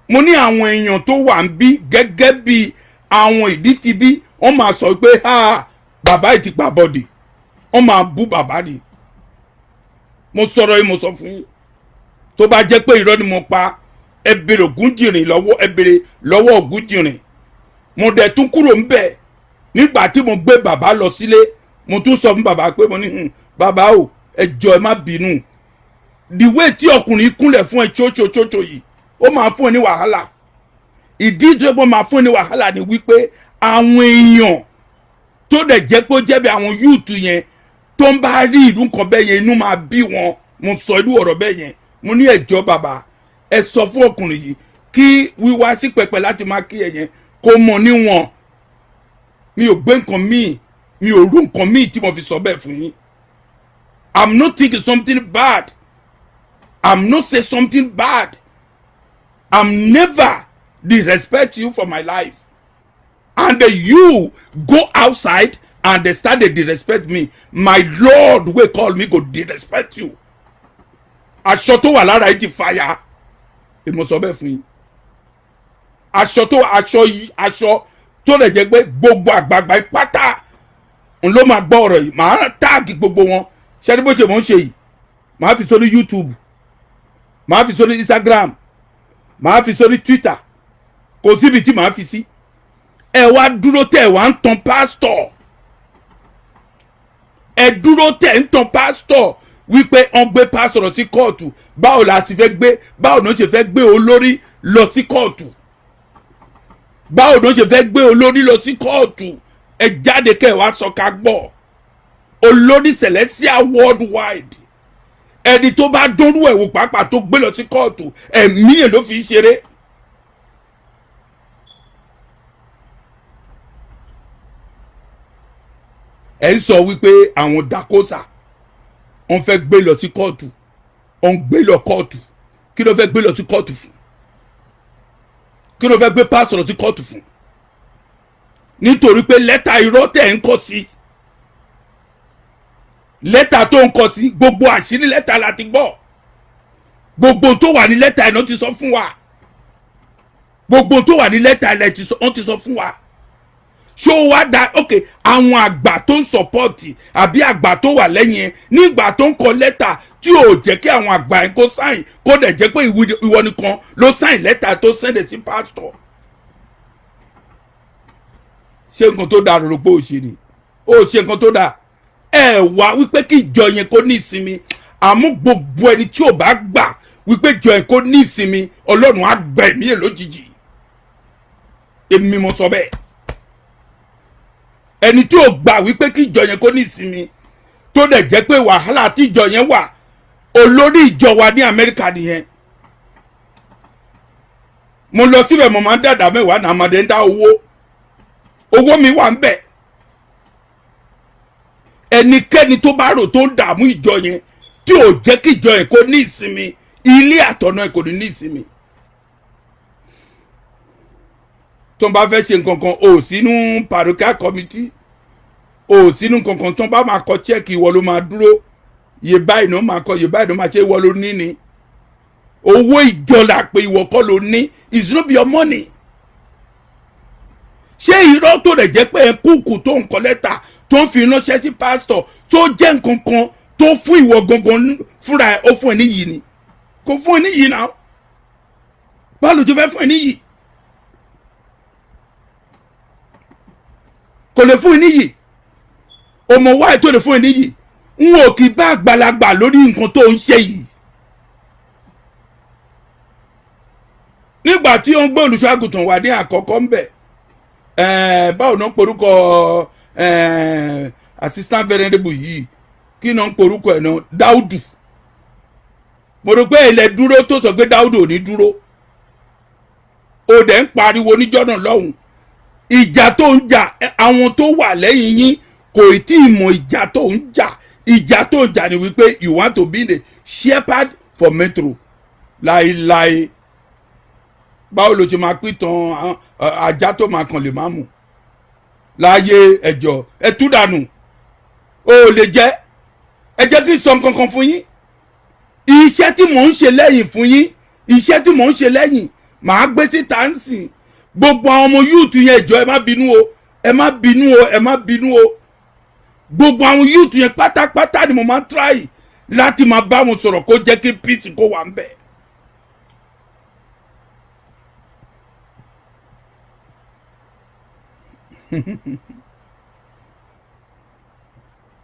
Mo ní àwọn èèyàn tó wà ń bí gẹ́gẹ́ bí àwọn ìdí ti bí, wọ́n máa sọ pé bàbá yìí ti pa bọ́dì, wọ́n máa bú bàbá ni. Mo sọ̀rọ̀ yìí mo sọ fún yín, tó bá jẹ́ pé irọ́ ni mo pa, ẹ bèrè Ògúnjìrìn lọ́wọ́, ẹ bèrè lọ́wọ́ Ògúnjìrìn. Mo dẹ̀ tún kúrò ń bẹ̀ nígbà tí mo gbé bàbá lọ sílé. Mo tún sọ fún bàbá pé mo ní bàbá o, ẹ jọ̀ọ́ ẹ má bínú, the way tí ọkùnrin kúnlẹ̀ fún ẹ chóchóchóchó yìí, ó máa fún ẹ ní wàhálà. Ìdí tó gbọ́ máa fún ẹ ní wàhálà ni wípé àwọn èèyàn tó dẹ̀ jẹ́ pé ó jẹ́ bí àwọn yúùtù yẹn tó ń bá rí ìlú kan bẹ́ẹ̀ yẹn, inú máa bí wọn. Mo sọ irú ọ̀rọ̀ bẹ́ẹ̀ yẹn. Mo ní ẹ jọ̀ọ́ bàbá, ẹ sọ fún ọkùnrin yìí kí wíwá sí pẹpẹ láti máa kí ẹ yẹn kó mọ níwọ̀n. Mi ò gbé nǹkan míì, mi ò rú nǹkan míì tí mo fi sọ bẹ́ẹ̀ fún yín. I'm not thinking something bad. I'm not saying something bad. I'm never disrespect you for my life. And you go outside and they start to disrespect me. My Lord will call me go disrespect you. Aṣọ tó wà lára yìí ti fàya. Èmo sọ bẹ́ẹ̀ fún yín. Aṣọ tó lè jẹ́ pé gbogbo àgbààgbà pátá n ló máa gbọ́ ọ̀rọ̀ yìí. Màá táàgì gbogbo wọn. Ṣé ní bó ṣe mò ń ṣe yìí? Màá fi sórí YouTube. Màá fi sórí Instagram. Màá fi sórí Twitter. Kò síbi tí màá fi sí. Ẹ wá dúró tẹ̀ wá ń tan pásítọ̀. Ẹ dúró tẹ̀ ń tan pásítọ̀ wípé wọ́n gbé pásítọ̀ sí kóòtù. Báwo la ti fẹ́ gbé, báwo ló ṣe fẹ́ gbé olórí lọ sí kóòtù? Báwo ló ṣe fẹ́ gbé olórí lọ sí kóòtù? Ẹ jáde kẹ́ wá sọ ká gbọ́. Olórí Celestial worldwide. Ẹni tó bá dúró ẹ̀wò pàápàá tó gbé lọ sí kóòtù, ẹ̀mí ẹ̀ ló fi ń ṣeré. Ẹ ń sọ wípé àwọn dakosa wọ́n fẹ́ gbé lọ sí kóòtù, wọ́n gbé lọ kóòtù. Kí ló fẹ́ gbé lọ sí kóòtù fún? Kí ló fẹ́ gbé pásítọ̀ lọ sí kóòtù fún? Nítorí pé lẹ́tà irọ́ tẹ̀ ń kọ sí, lẹ́tà tó ń kọ sí, gbogbo àṣírí lẹ́tà láti gbọ́. Gbogbo tó wà ní lẹ́tà iná ti sọ fún wa. Gbogbo tó wà ní lẹ́tà ilẹ̀ wọ́n ti sọ fún wa. Ṣó wá dá ok àwọn àgbà tó ń sọpọ́ọ̀tì àbí àgbà tó wà lẹ́yìn ẹ nígbà tó ń kọ lẹ́tà tí ò jẹ́ kí àwọn àgbà yẹn kó sáìn, kó dẹ̀ jẹ́ pé ìwọ nìkan ló sáìn lẹ́tà tó sẹ́ndẹ̀ sí pásítọ̀. Ṣé nǹkan tó dáa rò pé ó ṣe ni? Ó ṣe nǹkan tó dáa. Ẹ wá wípé kí ìjọ yẹn kó ní ìsinmi, àmọ́ gbogbo ẹni tí ò bá gbà wípé ìjọ yẹn kó ní ìsinmi, Ọlọ́run á gba ẹ̀mí ẹ̀ lójijì. Èmi mo sọ bẹ́ẹ̀. Ẹni tí ò gbà wípé kí ìjọ yẹn kó ní ìsinmi, tó dẹ̀ jẹ́ pé wàhálà tí ìjọ yẹn wà, olórí ìjọ wa ní Amẹ́ríkà nìyẹn. Mo lọ síbẹ̀ mo máa ń dàdà mẹ́wàá náà, àmàdé ń dá owó mi wà ń bẹ̀. Ẹnikẹ́ni tó bá rò tó ń dààmú ìjọ yẹn tí ò jẹ́ kí ìjọ yẹn kó ní ìsinmi, ilé àtọ̀nà ẹ̀ kò ní ìsinmi. Tó bá fẹ́ ṣe nǹkan kan, o sínú parochial committee, o sínú nǹkan tó bá máa kọ chẹ́ẹ̀kì, ìwọ ló máa dúró. Iye báyìí náà máa kọ, iye báyìí náà máa ṣe, ìwọ ló ní ni. Owó ìjọ la pé ìwọ kọ́ ló ní. It's not your money. ṣé irọ́ tó rẹ̀ jẹ́ pé ẹ kúùkù tó ń kọ lẹ́tà tó ń fi ránṣẹ́ sí pásítọ̀ tó jẹ́ nǹkan kan tó fún ìwọ gangan fúnra ẹ̀ ó fún ẹ níyì ni kò fún ẹ níyì náà báwo ló ti fẹ́ fún ẹ níyì kò lè fún ẹ níyì ọmọ wáyé tó lè fún ẹ níyì n ò kì í bá àgbàlagbà lórí nǹkan tó ń ṣe yìí nígbà tí ó ń gbé olùṣọ́àgùtàn wà ní àkọ́kọ́ ń bẹ̀ báwo náà porúkọ assistant venerable yìí kí náà porúkọ ẹ̀ náà Dáúdù mo rò pé ilẹ̀ dúró tó sọ pé Dáúdù ò ní dúró ó dẹ̀ ń pariwo níjọ́ náà lọ́hùn ìjà tó ń jà àwọn tó wà lẹ́yìn yín kò tí ì mọ ìjà tó ń jà ìjà tó ń jà ni wípé you want to be the shepherd for metro láéláé báwo ló ti máa pín tán ajá tó máa kàn lè má mú láàyè ẹjọ́ ẹ tú dànù o ò lè jẹ ẹ jẹ́ kí n sọ nǹkan kan fún yín iṣẹ́ tí mò ń ṣe lẹ́yìn fún yín iṣẹ́ tí mò ń ṣe lẹ́yìn màá gbé síta ń sìn gbogbo àwọn ọmọ yúùtù yẹn ẹjọ́ ẹ má bínú o ẹ má bínú o ẹ má bínú o gbogbo àwọn yúùtù yẹn pátápátá ni mo máa ń try láti máa bá wọn sọ̀rọ̀ kó jẹ́ kí peace kó wà ń bẹ̀.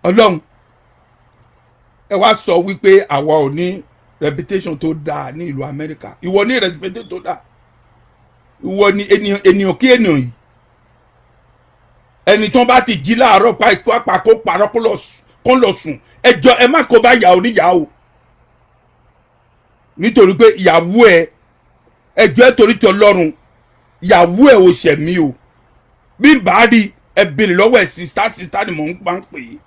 Ọlọ́run ẹ wá sọ wípé àwa ò ní reputation tó dáa ní ìlú Amẹ́ríkà ìwọ ní reputation tó dáa ìwọ ní ènìyàn kí ènìyàn yìí ẹni tó bá ti jí láàárọ̀ pàápàá kó parọ́ kó lọ sùn ẹjọ́ ẹ má kó bá yà oníyàwó nítorí pé ìyàwó ẹ ẹjọ́ ẹ torí ti Ọlọ́run ìyàwó ẹ ò ṣẹ̀mí o bí n bá rí ẹ bèrè lọ́wọ́ ẹ̀ sista ni mò ń pa ń pè é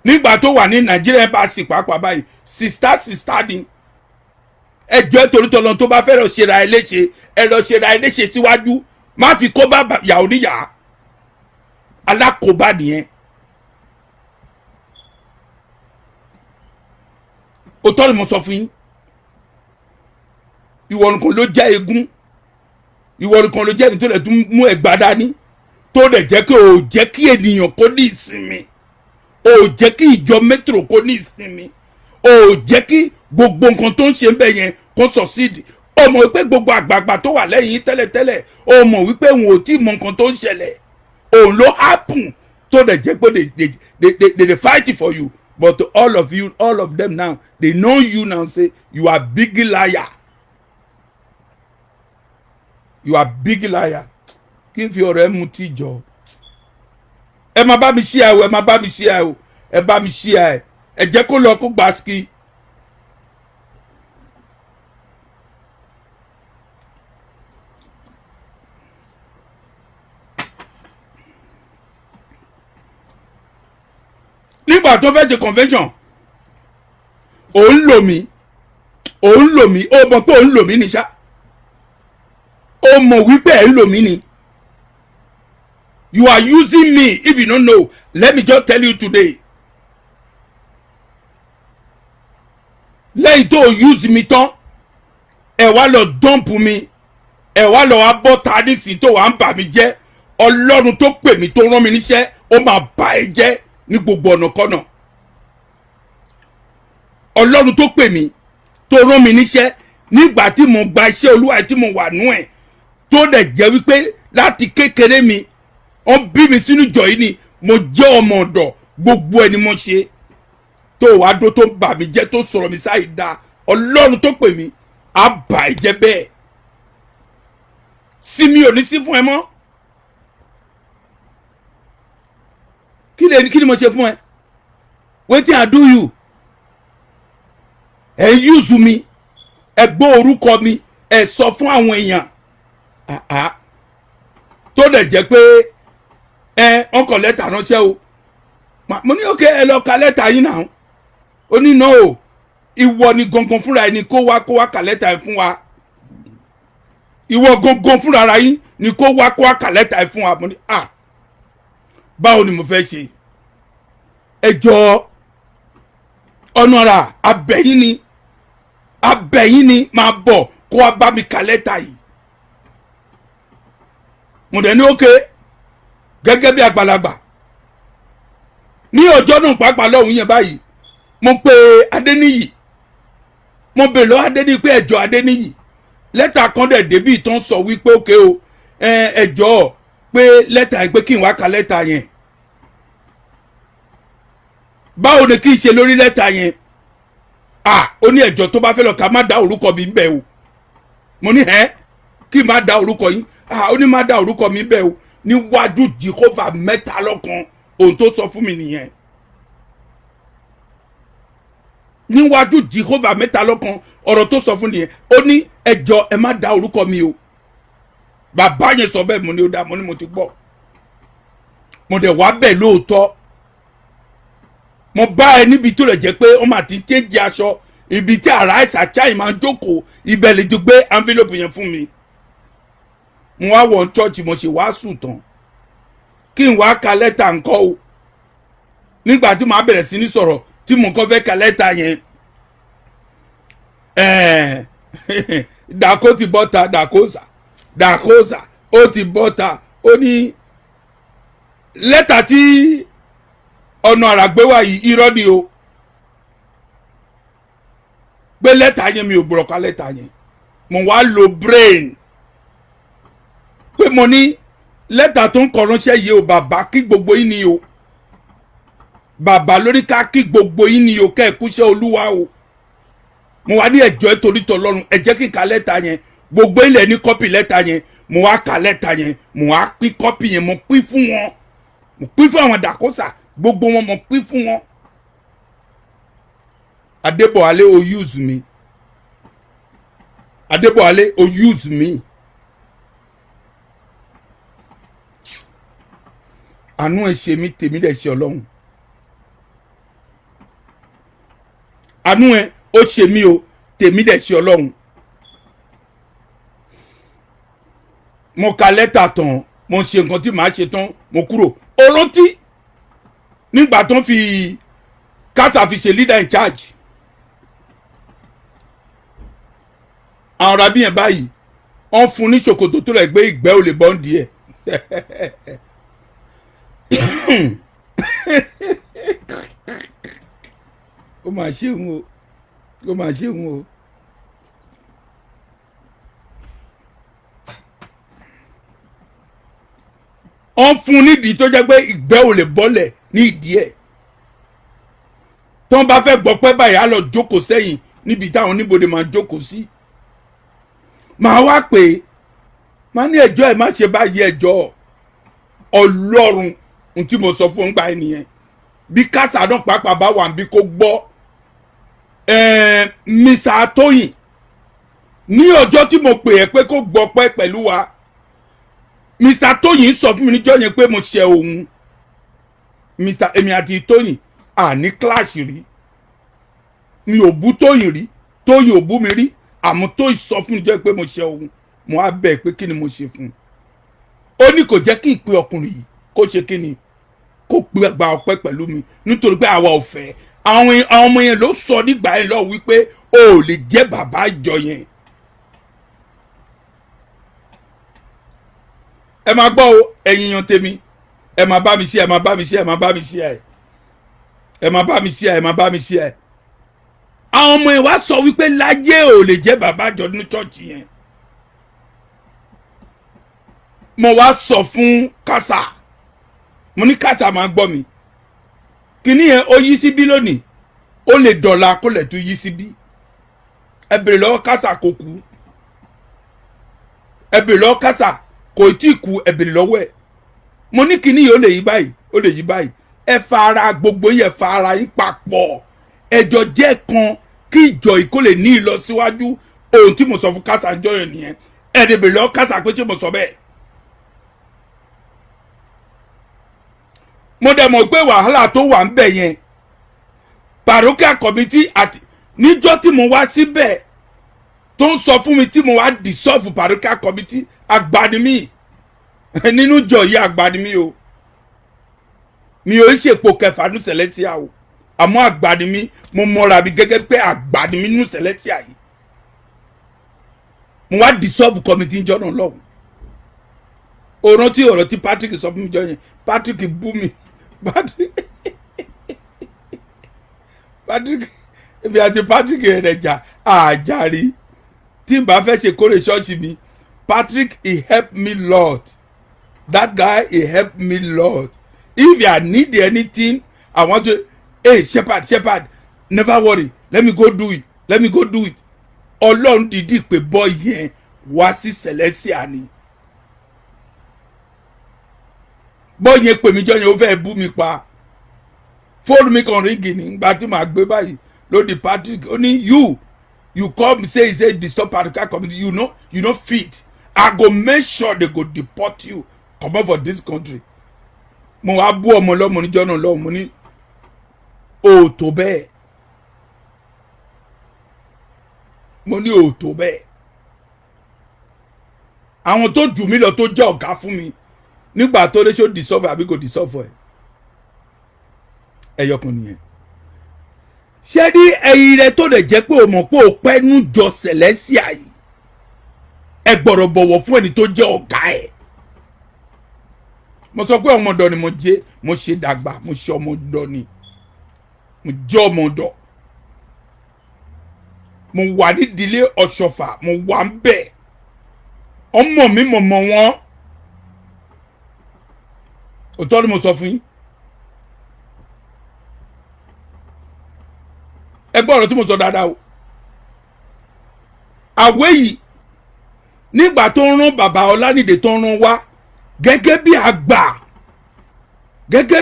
nígbà tó wà ní Nàìjíríà embassy pàápàá báyìí sista ni ẹjọ́ ẹ torí tọ́lọ́ tó bá fẹ́ lọ ṣe ra ẹ léṣe ẹ lọ ṣe ra ẹ léṣe síwájú má fi kó bá yàwó níyà alákòóbá nìyẹn òótọ́ ni mo sọ fún yín ìwọ nìkan ló jẹ́ eégún ìwọ nìkan ló jẹ́ ẹni tó lè tún mú ẹgbàá dání tó lè jẹ́ kí o jẹ́ kí ènìyàn kó ní ìsinmi o jẹ́ kí ìjọ metro kó ní ìsinmi o jẹ́ kí gbogbo nǹkan tó ń ṣe ń bẹ̀ yẹn kó succeed o mọ̀ wípé gbogbo àgbààgbà tó wà lẹ́yìn tẹ́lẹ̀tẹ́lẹ̀ o mọ̀ wípé òun ò tí mọ nǹkan tó ń ṣẹlẹ̀ òun ló happen tó lè jẹ́ pé they fight for you but all of them now they know you now say you are big liar. You are big liar. Kí n fi ọ̀rọ̀ ẹ mu tí jọ. Ẹ má bá mi share o, ẹ má bá mi share o, ẹ bá mi share ẹ. Ẹ jẹ́ kó lọ kó gba ski. Nígbà tó fẹ́ ṣe convention, òun lò mí, ó mọ̀ pé òun lò mí ní ṣá. Ó mọ̀ wípé ẹ̀ ń lò mí ni. You are using me. If you don't know, let me just tell you today. Lẹ́yìn tó use mi tán, ẹ wá lọ dump mi, ẹ wá lọ wá bọ́ ta nísìnyí tó wà ń bà mí jẹ́. Ọlọ́run tó pè mí tó rán mi níṣẹ́, ó máa bà ẹ́ jẹ́ ní gbogbo ọ̀nà kọ́nà. Ọlọ́run tó pè mí tó rán mi níṣẹ́ nígbà tí mo gba iṣẹ́ Olúwa tí mo wà nú ẹ̀. Tó dẹ̀ jẹ́ wípé láti kékeré mi wọ́n bí mi sínú ìjọ yìí ni mo jẹ́ ọmọ ọ̀dọ̀ gbogbo ẹni mo ṣe tó wàá dó tó bà mí jẹ́ tó sọ̀rọ̀ mi sáì da Ọlọ́run tó pè mí á bà ẹ́ jẹ́ bẹ́ẹ̀ sí mi ò ní sí fún ẹ mọ́ kí ni mo ṣe fún ẹ wetin I do you ẹ use mi ẹ gbọ́ orúkọ mi ẹ sọ fún àwọn èèyàn tó dẹ̀ jẹ́ pé ọkọ̀ lẹ́tà ránṣẹ́ o mo ní òkè ẹ lọ ka lẹ́tà yín náà ó ní náà o ìwọ ni gangan fúnra ẹni kó wá ka lẹ́tà yín fún wa ìwọ gangan fúnra ara yín ni kó wá ka lẹ́tà yín fún wa mo ní báwo ni mo fẹ́ ṣe ẹ jọ ọ̀nà ra abẹ́yìn ni máa bọ̀ kó wá bá mi ka lẹ́tà yìí mo dẹ̀ ní ókè gẹ́gẹ́ bí àgbàlagbà ní ọjọ́ náà pàápàá lọ́hùn yẹn báyìí mo pe Adéníyì mo bèèrè lọ́wọ́ Adéníyì pé ẹjọ́ Adéníyì lẹ́tà kan dẹ̀ débì tó ń sọ wípé ókè o ẹjọ́ pé lẹ́tà yẹn pé kí n wá ka lẹ́tà yẹn báwo ni kí n ṣe lórí lẹ́tà yẹn ó ní ẹjọ́ tó bá fẹ́ lọ ká má dá orúkọ mi bẹ́ẹ̀ o mo ní kí n má dá orúkọ yín ó ní má dá orúkọ mi bẹ́ẹ̀ o níwájú Jèhófà mẹ́ta lọ́kan ohun tó sọ fún mi nìyẹn níwájú Jèhófà mẹ́ta lọ́kan ọ̀rọ̀ tó sọ fún nìyẹn ó ní ẹjọ́ ẹ má dá orúkọ mi o bàbá yẹn sọ bẹ́ẹ̀ mo ní ó dá mo ní mo ti gbọ́ mo dẹ̀ wá bẹ́ẹ̀ lóòótọ́ mo bá ẹ níbi tó lè jẹ́ pé ó máa ti change aṣọ ibi tí ara ẹ̀sà chai máa ń jókòó ibẹ̀ lè ti gbé envelope yẹn fún mi mo wá wọ̀ church mo ṣe wàásù tán kí n wá ka lẹ́tà ńkọ́ o nígbà tí màá bẹ̀rẹ̀ sí ní sọ̀rọ̀ tí mo kọ́ fẹ́ ka lẹ́tà yẹn dàkó ti bọ́ta dàkósà ó ti bọ́ta ó ní lẹ́tà tí ọ̀nà àràgbéwà yìí irọ́ ni o pé lẹ́tà yẹn mi ò gbọ́dọ̀ ka lẹ́tà yẹn mo wá lo brain pé mo ní lẹ́tà tó ń kọ ránṣẹ́ yìí o bàbá kí gbogbo yín ni o bàbá lórí ká kí gbogbo yín ni o kẹ́ ẹ̀ kúṣẹ́ Olúwa o mo wá ní ẹjọ́ ẹ torí tọlọ́run ẹ jẹ́ kí n ka lẹ́tà yẹn gbogbo ilẹ̀ ní kọ́pì lẹ́tà yẹn mo wá ka lẹ́tà yẹn mo wá pín kọ́pì yẹn mo pín fún wọn mo pín fún àwọn dàkósà gbogbo wọn mo pín fún wọn Adébọ̀wálé o use me Adébọ̀wálé o use me àánú ẹ ṣe mí tèmi dẹ̀ ṣe Ọlọ́run àánú ẹ ó ṣe mí o tèmi dẹ̀ ṣe Ọlọ́run mo ka lẹ́tà tán mo ṣe nǹkan tí màá ṣe tán mo kúrò ó rántí nígbà tó ń fi kásà fi ṣe leader in charge àwọn rabi yẹn báyìí wọ́n fún ní ṣòkòtò tó rẹ̀ gbé ìgbẹ́ ò lè bọ́ ń di ẹ̀ ó mà ṣe ń o ó mà ṣe ń o wọ́n fún nídìí tó jẹ́ pé ìgbẹ́ ò lè bọ́lẹ̀ ní ìdí ẹ̀ tí wọ́n bá fẹ́ gbọ́ pé báyìí á lọ jókòó sẹ́yìn níbi táwọn oníbodè máa jókòó sí màá wá pé má ní ẹjọ́ ẹ̀ má ṣe báyìí ẹjọ́ Ọlọ́run ohun tí mo sọ fún gbà ẹ nìyẹn bí kásá náà pàápàá bá wà níbi kó gbọ́ Mr. Tóyìn ní ọjọ́ tí mo pè ẹ́ pé kó gbọ́ pẹ́ pẹ̀lú wa Mr. Tóyìn sọ fún mi níjọ́ yẹn pé mo ṣe òun èmi àti Tóyìn ní kíláàsì rí mi ò bú Tóyìn rí Tóyìn ò bú mi rí àmọ́ Tóyìn sọ fún mi níjọ́ pé mo ṣe òun mo á bẹ̀ pé kí ni mo ṣe fún un ó ní kò jẹ́ kí n pe ọkùnrin yìí kó ṣe kí ni kó gba ọpẹ́ pẹ̀lú mi nítorí pé àwa ò fẹ́ àwọn ọmọ yẹn ló sọ nígbà yẹn lọ wípé o ò lè jẹ́ bàbá ìjọ yẹn ẹ máa gbọ́ o ẹ̀yin yan tèmi ẹ máa bá mi ṣe ẹ máa bá mi ṣe ẹ máa bá mi ṣe ẹ máa bá mi ṣe ẹ máa bá mi ṣe ẹ àwọn ọmọ yẹn wá sọ wípé láyé ò lè jẹ́ bàbá ìjọ ní chọ́ọ̀chì yẹn mo wá sọ fún kásá mo ní kásá máa gbọ́ mi kíní yẹn ó yí síbí lónìí ó lè dọ̀la kó lè tún yí síbí ẹ bèrè lọ́wọ́ kásá kò kú ẹ bèrè lọ́wọ́ kásá kò tí ì kú ẹ bèrè lọ́wọ́ ẹ̀ mo ní kíní yẹn ó lè yí báyìí ó lè yí báyìí ẹ fa ara gbogbo yẹn fa ara yín papọ̀ ẹjọ́ jẹ́ kan kí ìjọ yìí kó lè ní ìlọsíwájú ohun tí mo sọ fún kásá jọ yẹn nìyẹn ẹ dẹ̀ bèrè lọ́wọ́ kásá pé ṣé mo sọ bẹ́ẹ̀. mo dẹ̀ mọ̀ pé wàhálà tó wà ń bẹ̀ yẹn parochial committee àti níjọ́ tí mo wá síbẹ̀ tó ń sọ fún mi tí mo wá dissolve parochial committee agbanimi nínú jọ yìí agbanimi o mi ò ṣèpò kẹfà ní Celestia o àmọ́ agbanimi mo mọ̀ra mi gẹ́gẹ́ pé agbanimi nínú Celestia yìí mo wá dissolve committee níjọ́ náà lọ́hùn o rántí ọ̀rọ̀ tí Patrick sọ fún mi jọ yẹn. Patrick bú mi. Patrick èmi àti Patrick rẹ̀ jà àjàrí tí n bá fẹ́ ṣe kórè ṣọ́ọ̀ṣì mi. Patrick, he helped me Lord. That guy, he helped me Lord. If I need anything, I want to, hey, shepherd, never worry. Let me go do it. Ọlọ́run dìdí pé boy yẹn wá sí Celestia ni. Boy yẹn pè mí jọ yẹn ó fẹ́ bú mi pa. Fóònù mi kan ríngì ní ìgbà tí màá gbé báyìí lódì Patrick. Ó ní you come say disturb Patrick community. You no fit. I go make sure they go deport you. Come over for this country. Mo wá bú ọmọ lọ́mọ níjọ́ náà lọ́wọ́ mo ní o tó bẹ́ẹ̀. Mo ní o tó bẹ́ẹ̀. Àwọn tó jù mí lọ tó jẹ́ ọ̀gá fún mi nígbà tó lè ṣó dissolve àbí kò dissolve ẹ̀. Ẹyọkan nìyẹn. Ṣé ní ẹ̀yìn rẹ tó lè jẹ́ pé o mọ̀ pé o pẹ́ nú jọ Celestia yìí? Ẹ gbọ́dọ̀ bọ̀wọ̀ fún ẹni tó jẹ́ ọ̀gá ẹ̀. Mo sọ pé ọmọdọ̀ ni mo jẹ́, mo ṣe dàgbà, mo ṣe ọmọdọ̀ ni. Mo jẹ́ ọmọdọ̀. Mo wà ní ìdílé Ọ̀ṣọ́fà, mo wà ń bẹ̀. Ọmọ mi mọ̀ wọ́n. Òótọ́ ni mo sọ fún yín. Ẹ gbọ́ ọ̀rọ̀ tí mo sọ dáadáa o. Àwé yìí nígbà tó ń rán bàbá Ọlánìdé tó ń rán wá gẹ́gẹ́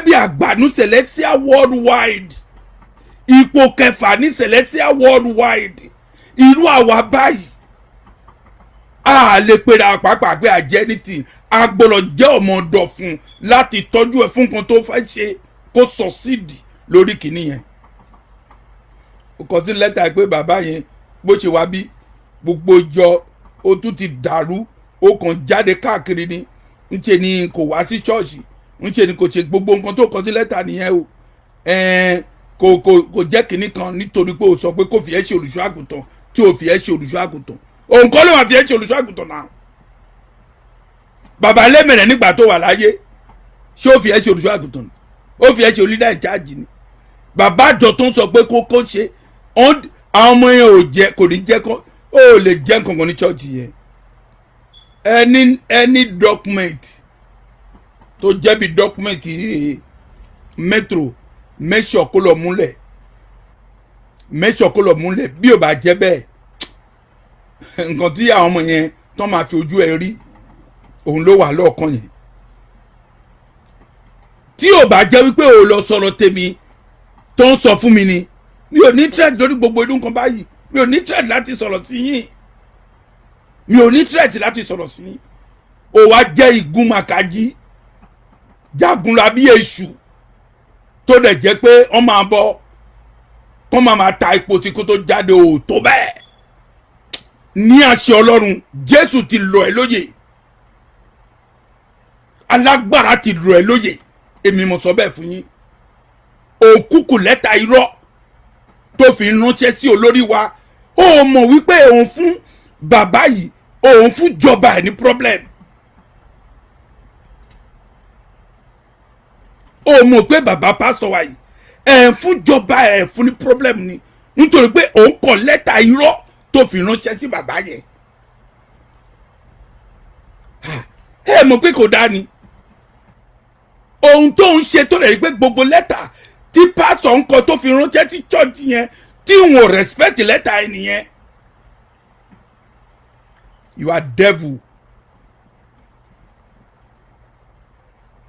bí àgbà ní Celestia worldwide, ipò kẹfà ní Celestia worldwide, irú àwa báyìí a lè pèrè àpapà pé àjẹ́ ní tì agbọ́dọ̀ jẹ́ ọmọ ọ̀dọ̀ fún láti tọ́jú ẹ̀ fún nǹkan tó fẹ́ ṣe kó succeed lórí kìíní yẹn. Ó kọ sí lẹ́tà pé bàbá yẹn bó ṣe wá bí gbogbo ìjọ ó tún ti dàrú, ó kàn jáde káàkiri ni ńṣe ni kò wá sí ṣọ́ọ̀ṣì, ńṣe ni kò ṣe gbogbo nǹkan tó kọ sí lẹ́tà nìyẹn o. Kò jẹ́ kínní kan nítorí pé o sọ pé kò fi ẹ́ ṣe olùṣọ́ àgùntàn tí o fi ẹ́ ṣe olùṣọ́ àgùntàn. Òun kọ́ ló wà fi ẹ́ ṣe olùṣọ́ àgùntàn náà. Bàbá lẹ́mẹ̀rẹ̀ nígbà tó wà láyé ṣé ó fi ẹ́ ṣe olùṣọ́ àgùntàn ni? Ó fi ẹ́ ṣe leader in charge ni. Bàbá àjọ tó ń sọ pé kó ṣe àwọn ọmọ yẹn ò jẹ́ kò ní jẹ́ kó ó lè jẹ́ nǹkan kan ní church yẹn. Any document tó jẹ́ bí document metro make sure kó lọ múlẹ̀ bí ò bá jẹ́ bẹ́ẹ̀ nǹkan tí àwọn ọmọ yẹn tó máa fi ojú ẹ rí òun ló wà lọ́ọ̀kan yẹn. Tí ò bá jẹ́ wípé ò lọ sọ̀rọ̀ tèmi tó ń sọ fún mi ni mi ò ní threat lórí gbogbo inú nǹkan báyìí, mi ò ní threat láti sọ̀rọ̀ sí yín, ó wá jẹ́ ìgúnmàkájí jagunla bí èṣù tó dẹ̀ jẹ́ pé wọ́n máa bọ́ kọ́ máa ta ipò tí kò tó jáde ò tó bẹ́ẹ̀. Ní àṣẹ Ọlọ́run Jésù ti lọ ẹ́ lóye, alágbára ti lọ ẹ́ lóye, èmi mo sọ bẹ́ẹ̀ fún yín. Òkúkù lẹ́tà irọ́ tó fi ránṣẹ́ sí olórí wa, ó mọ̀ wípé òun fún bàbá yìí, òun fún jọba ẹ̀ ní problem. Ó mọ̀ pé bàbá pásítọ̀ wa yìí ẹ̀ fún jọba ẹ̀ fún ní problem ni nítorí pé òun kọ lẹ́tà irọ́ tó fi ránṣẹ́ sí bàbá yẹn. Ẹ mọ̀ pé kò dáa ni ohun tó ń ṣe tó rẹ̀ pé gbogbo lẹ́tà tí pásítọ̀ ń kọ tó fi ránṣẹ́ sí church yẹn tí wọn ò respect lẹ́tà ẹ̀ nìyẹn. You are devil.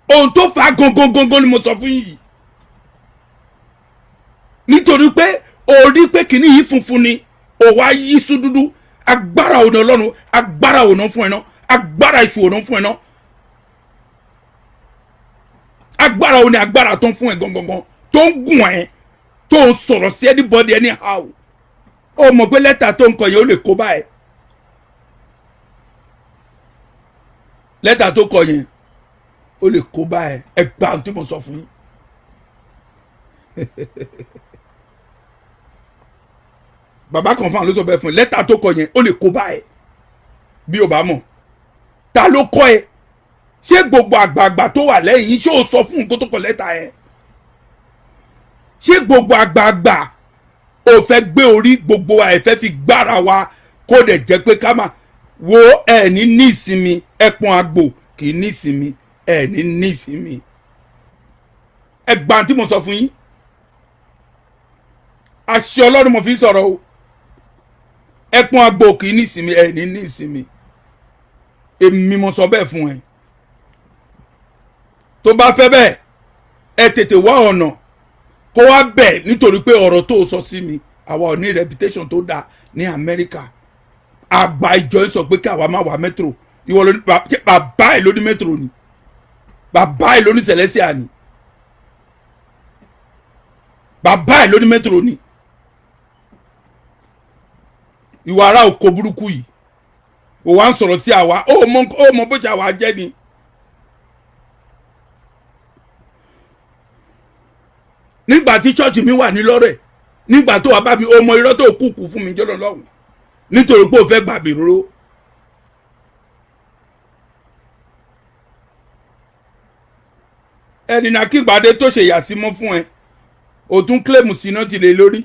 Ohun tó fa gangan ni mo sọ fún yìí nítorí pé o rí pé kìíní yìí funfun ni o wá yí sú dúdú. Agbára òun Ọlọ́run, agbára òun fún ẹ náà, agbára ìṣù òun fún ẹ náà, agbára òun ni agbára tó ń fún ẹ gangan tó ń gùn ẹ tó ń sọ̀rọ̀ sí anybody anyhow. O mọ̀ pé lẹ́tà tó ń kọ yẹn ó lè kó bá ẹ. Lẹ́tà tó kọ yẹn ó lè kó bá ẹ. Ẹ gbà ohun tí mo sọ fún yín. Bàbá kan fáwọn ló sọ bẹ́ẹ̀ fún ẹ. Lẹ́tà tó kọ yẹn ó lè kó bá ẹ bí o bá mọ̀. Ta ló kọ́ ẹ? ṣé gbogbo àgbààgbà tó wà lẹ́yìn yín ṣé o sọ fún nǹkan tó kọ lẹ́tà ẹ̀? ṣé gbogbo àgbààgbà ò fẹ́ gbé orí gbogbo wa ẹ̀ fẹ́ fi gbára wa kó dẹ̀ jẹ́ pé ká máa wo ẹ̀ ní ìsinmi ẹ̀pọ̀n àgbò kì í ní ìsinmi ẹ̀ ní ìsinmi. ẹgbàá tí mo sọ fún yín àṣẹ Ọlọ́run mo fi sọ̀rọ̀ o ẹ̀pọ̀n àgbò kì í ní ìsinmi ẹ̀ ní ìsinmi. èmi mo sọ bẹ́ẹ̀ fún ẹ. tó bá fẹ́ bẹ́ẹ̀ ẹ tètè wá ọ̀nà kó wá bẹ̀ nítorí pé ọ̀rọ̀ tó sọ sí mi àwa ò ní reputation tó dáa ní Amẹ́ríkà. àgbà ìjọ sọ pé kí àwa má wà metro ìwọ ló ní bàbá ẹ ló ní metro ni bàbá ẹ ló ní Celestia ni bàbá ẹ ló ní metro ni. ìwà ara òkò burúkú yìí ò wá ń sọ̀rọ̀ sí àwa ó mọ bó ṣe àwa jẹ́ ni. nígbà tí chọ́ọ̀chì mi wà ní lọ́rẹ̀ nígbà tó wà bá mi ọmọ irọ́ tó kúkú fún mi jọ́lọ́ lọ́hùn nítorí pé ó fẹ́ gbà bèrò. ẹni náà kí gbàdé tó ṣe ìyàsímọ́ fún ẹ o tún kílèmù síná ti lè lórí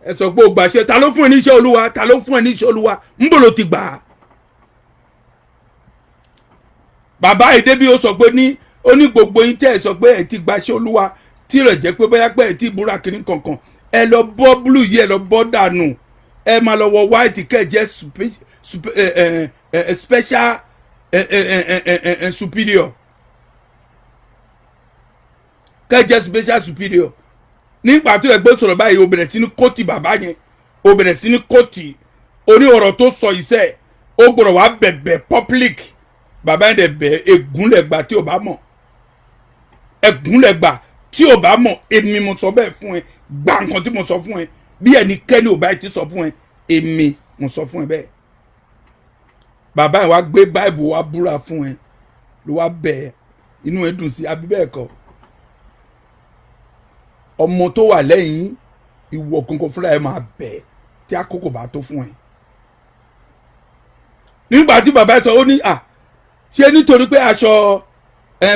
ẹ sọ pé o gbàṣẹ ta ló fún ẹ níṣẹ́ Olúwa ta ló fún ẹ níṣẹ́ Olúwa ń bò ló ti gbà á. bàbá ìdébí ó sọ pé ó ní gbogbo yín tẹ́ ẹ sọ pé ẹ ti gbàṣẹ Olúwa tí rẹ̀ jẹ́ pé bóyá pé ẹ ti múra kínní kankan ẹ lọ bọ́ blue yìí ẹ lọ bọ́ dànù ẹ máa lọ wọ white kẹ́ ẹ jẹ́ special superior kẹ́ ẹ jẹ́ special superior. nígbà tó rẹ̀ gbé sọ̀rọ̀ báyìí ó bẹ̀rẹ̀ sí ní kóòtì bàbá yẹn ó bẹ̀rẹ̀ sí ní kóòtì oní ọ̀rọ̀ tó sọ iṣẹ́ ó gbọ́dọ̀ wá bẹ̀bẹ̀ public bàbá yẹn dẹ̀ bẹ̀ ègúnlẹ̀gbà tí ò bá mọ̀ ègúnlẹ̀gbà tí ò bá mọ̀ èmi mo sọ bẹ́ẹ̀ fún ẹ gba nǹkan tí mo sọ fún ẹ bí ẹnikẹ́ni ò bá ti sọ fún ẹ èmi mo sọ fún ẹ bẹ́ẹ̀. bàbá yẹn wá gbé báìbù wá búra fún ẹ ló wá bẹ̀ ẹ inú ẹ dùn sí àbí bẹ́ẹ̀ kọ́. ọmọ tó wà lẹ́yìn ìwọ kankan fúnra ẹ máa bẹ̀ tí àkókò bá tó fún ẹ. nígbà tí bàbá sọ ó ní ṣé nítorí pé aṣọ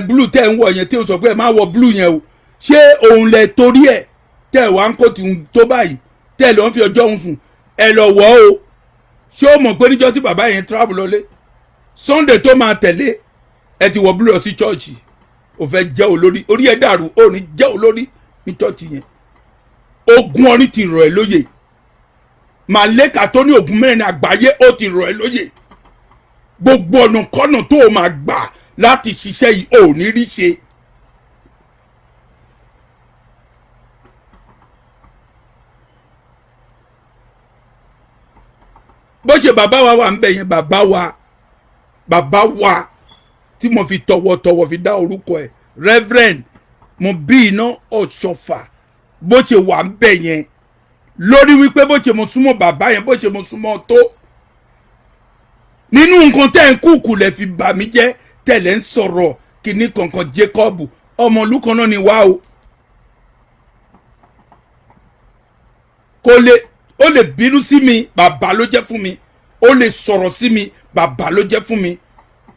blue tẹ́ ń wọ̀ yẹn tí ó sọ pé ẹ má wọ blue yẹn o ṣé òun lẹ torí ẹ tẹ́ wá ń kó tìun tó báyìí tẹ́ lọ ń fi ọjọ́ òun sùn ẹ lọ wọ̀ o ṣé o mọ̀ pé níjọ́ tí bàbá yẹn travel lọlé Sunday tó máa tẹ̀lé ẹ ti wọ blue lọ sí church ò fẹ́ jẹ́ olórí orí ẹ dàrú ò ní jẹ́ olórí ní chọ́ọ̀chì yẹn ogun orin ti rọ̀ ẹ́ lóyè màlẹ́kà tó ní ogun mẹ́rin àgbáyé ó ti rọ̀ ẹ́ lóyè gbogbo ọ̀nà kọ́nà tó o máa gbà láti ṣiṣẹ́ yìí ò ní rí ṣe. bó ṣe bàbá wa wà ń bẹ̀ yẹn bàbá wa tí mo fi tọ̀wọ̀tọ̀wọ̀ fi dá orúkọ ẹ̀ Reverend mo bí iná ọ̀ṣọ́fà bó ṣe wà ń bẹ̀ yẹn lórí wípé bó ṣe mo súnmọ́ bàbá yẹn bó ṣe mo súnmọ́ tó nínú nǹkan tẹ́ ń kúkú lẹ̀ fi bà mí jẹ́ tẹ̀lé ń sọ̀rọ̀ kìíní kankan Jacob ọmọlú kan náà ni wá o ó lè bínú sí mi bàbá ló jẹ́ fún mi ó lè sọ̀rọ̀ sí mi bàbá ló jẹ́ fún mi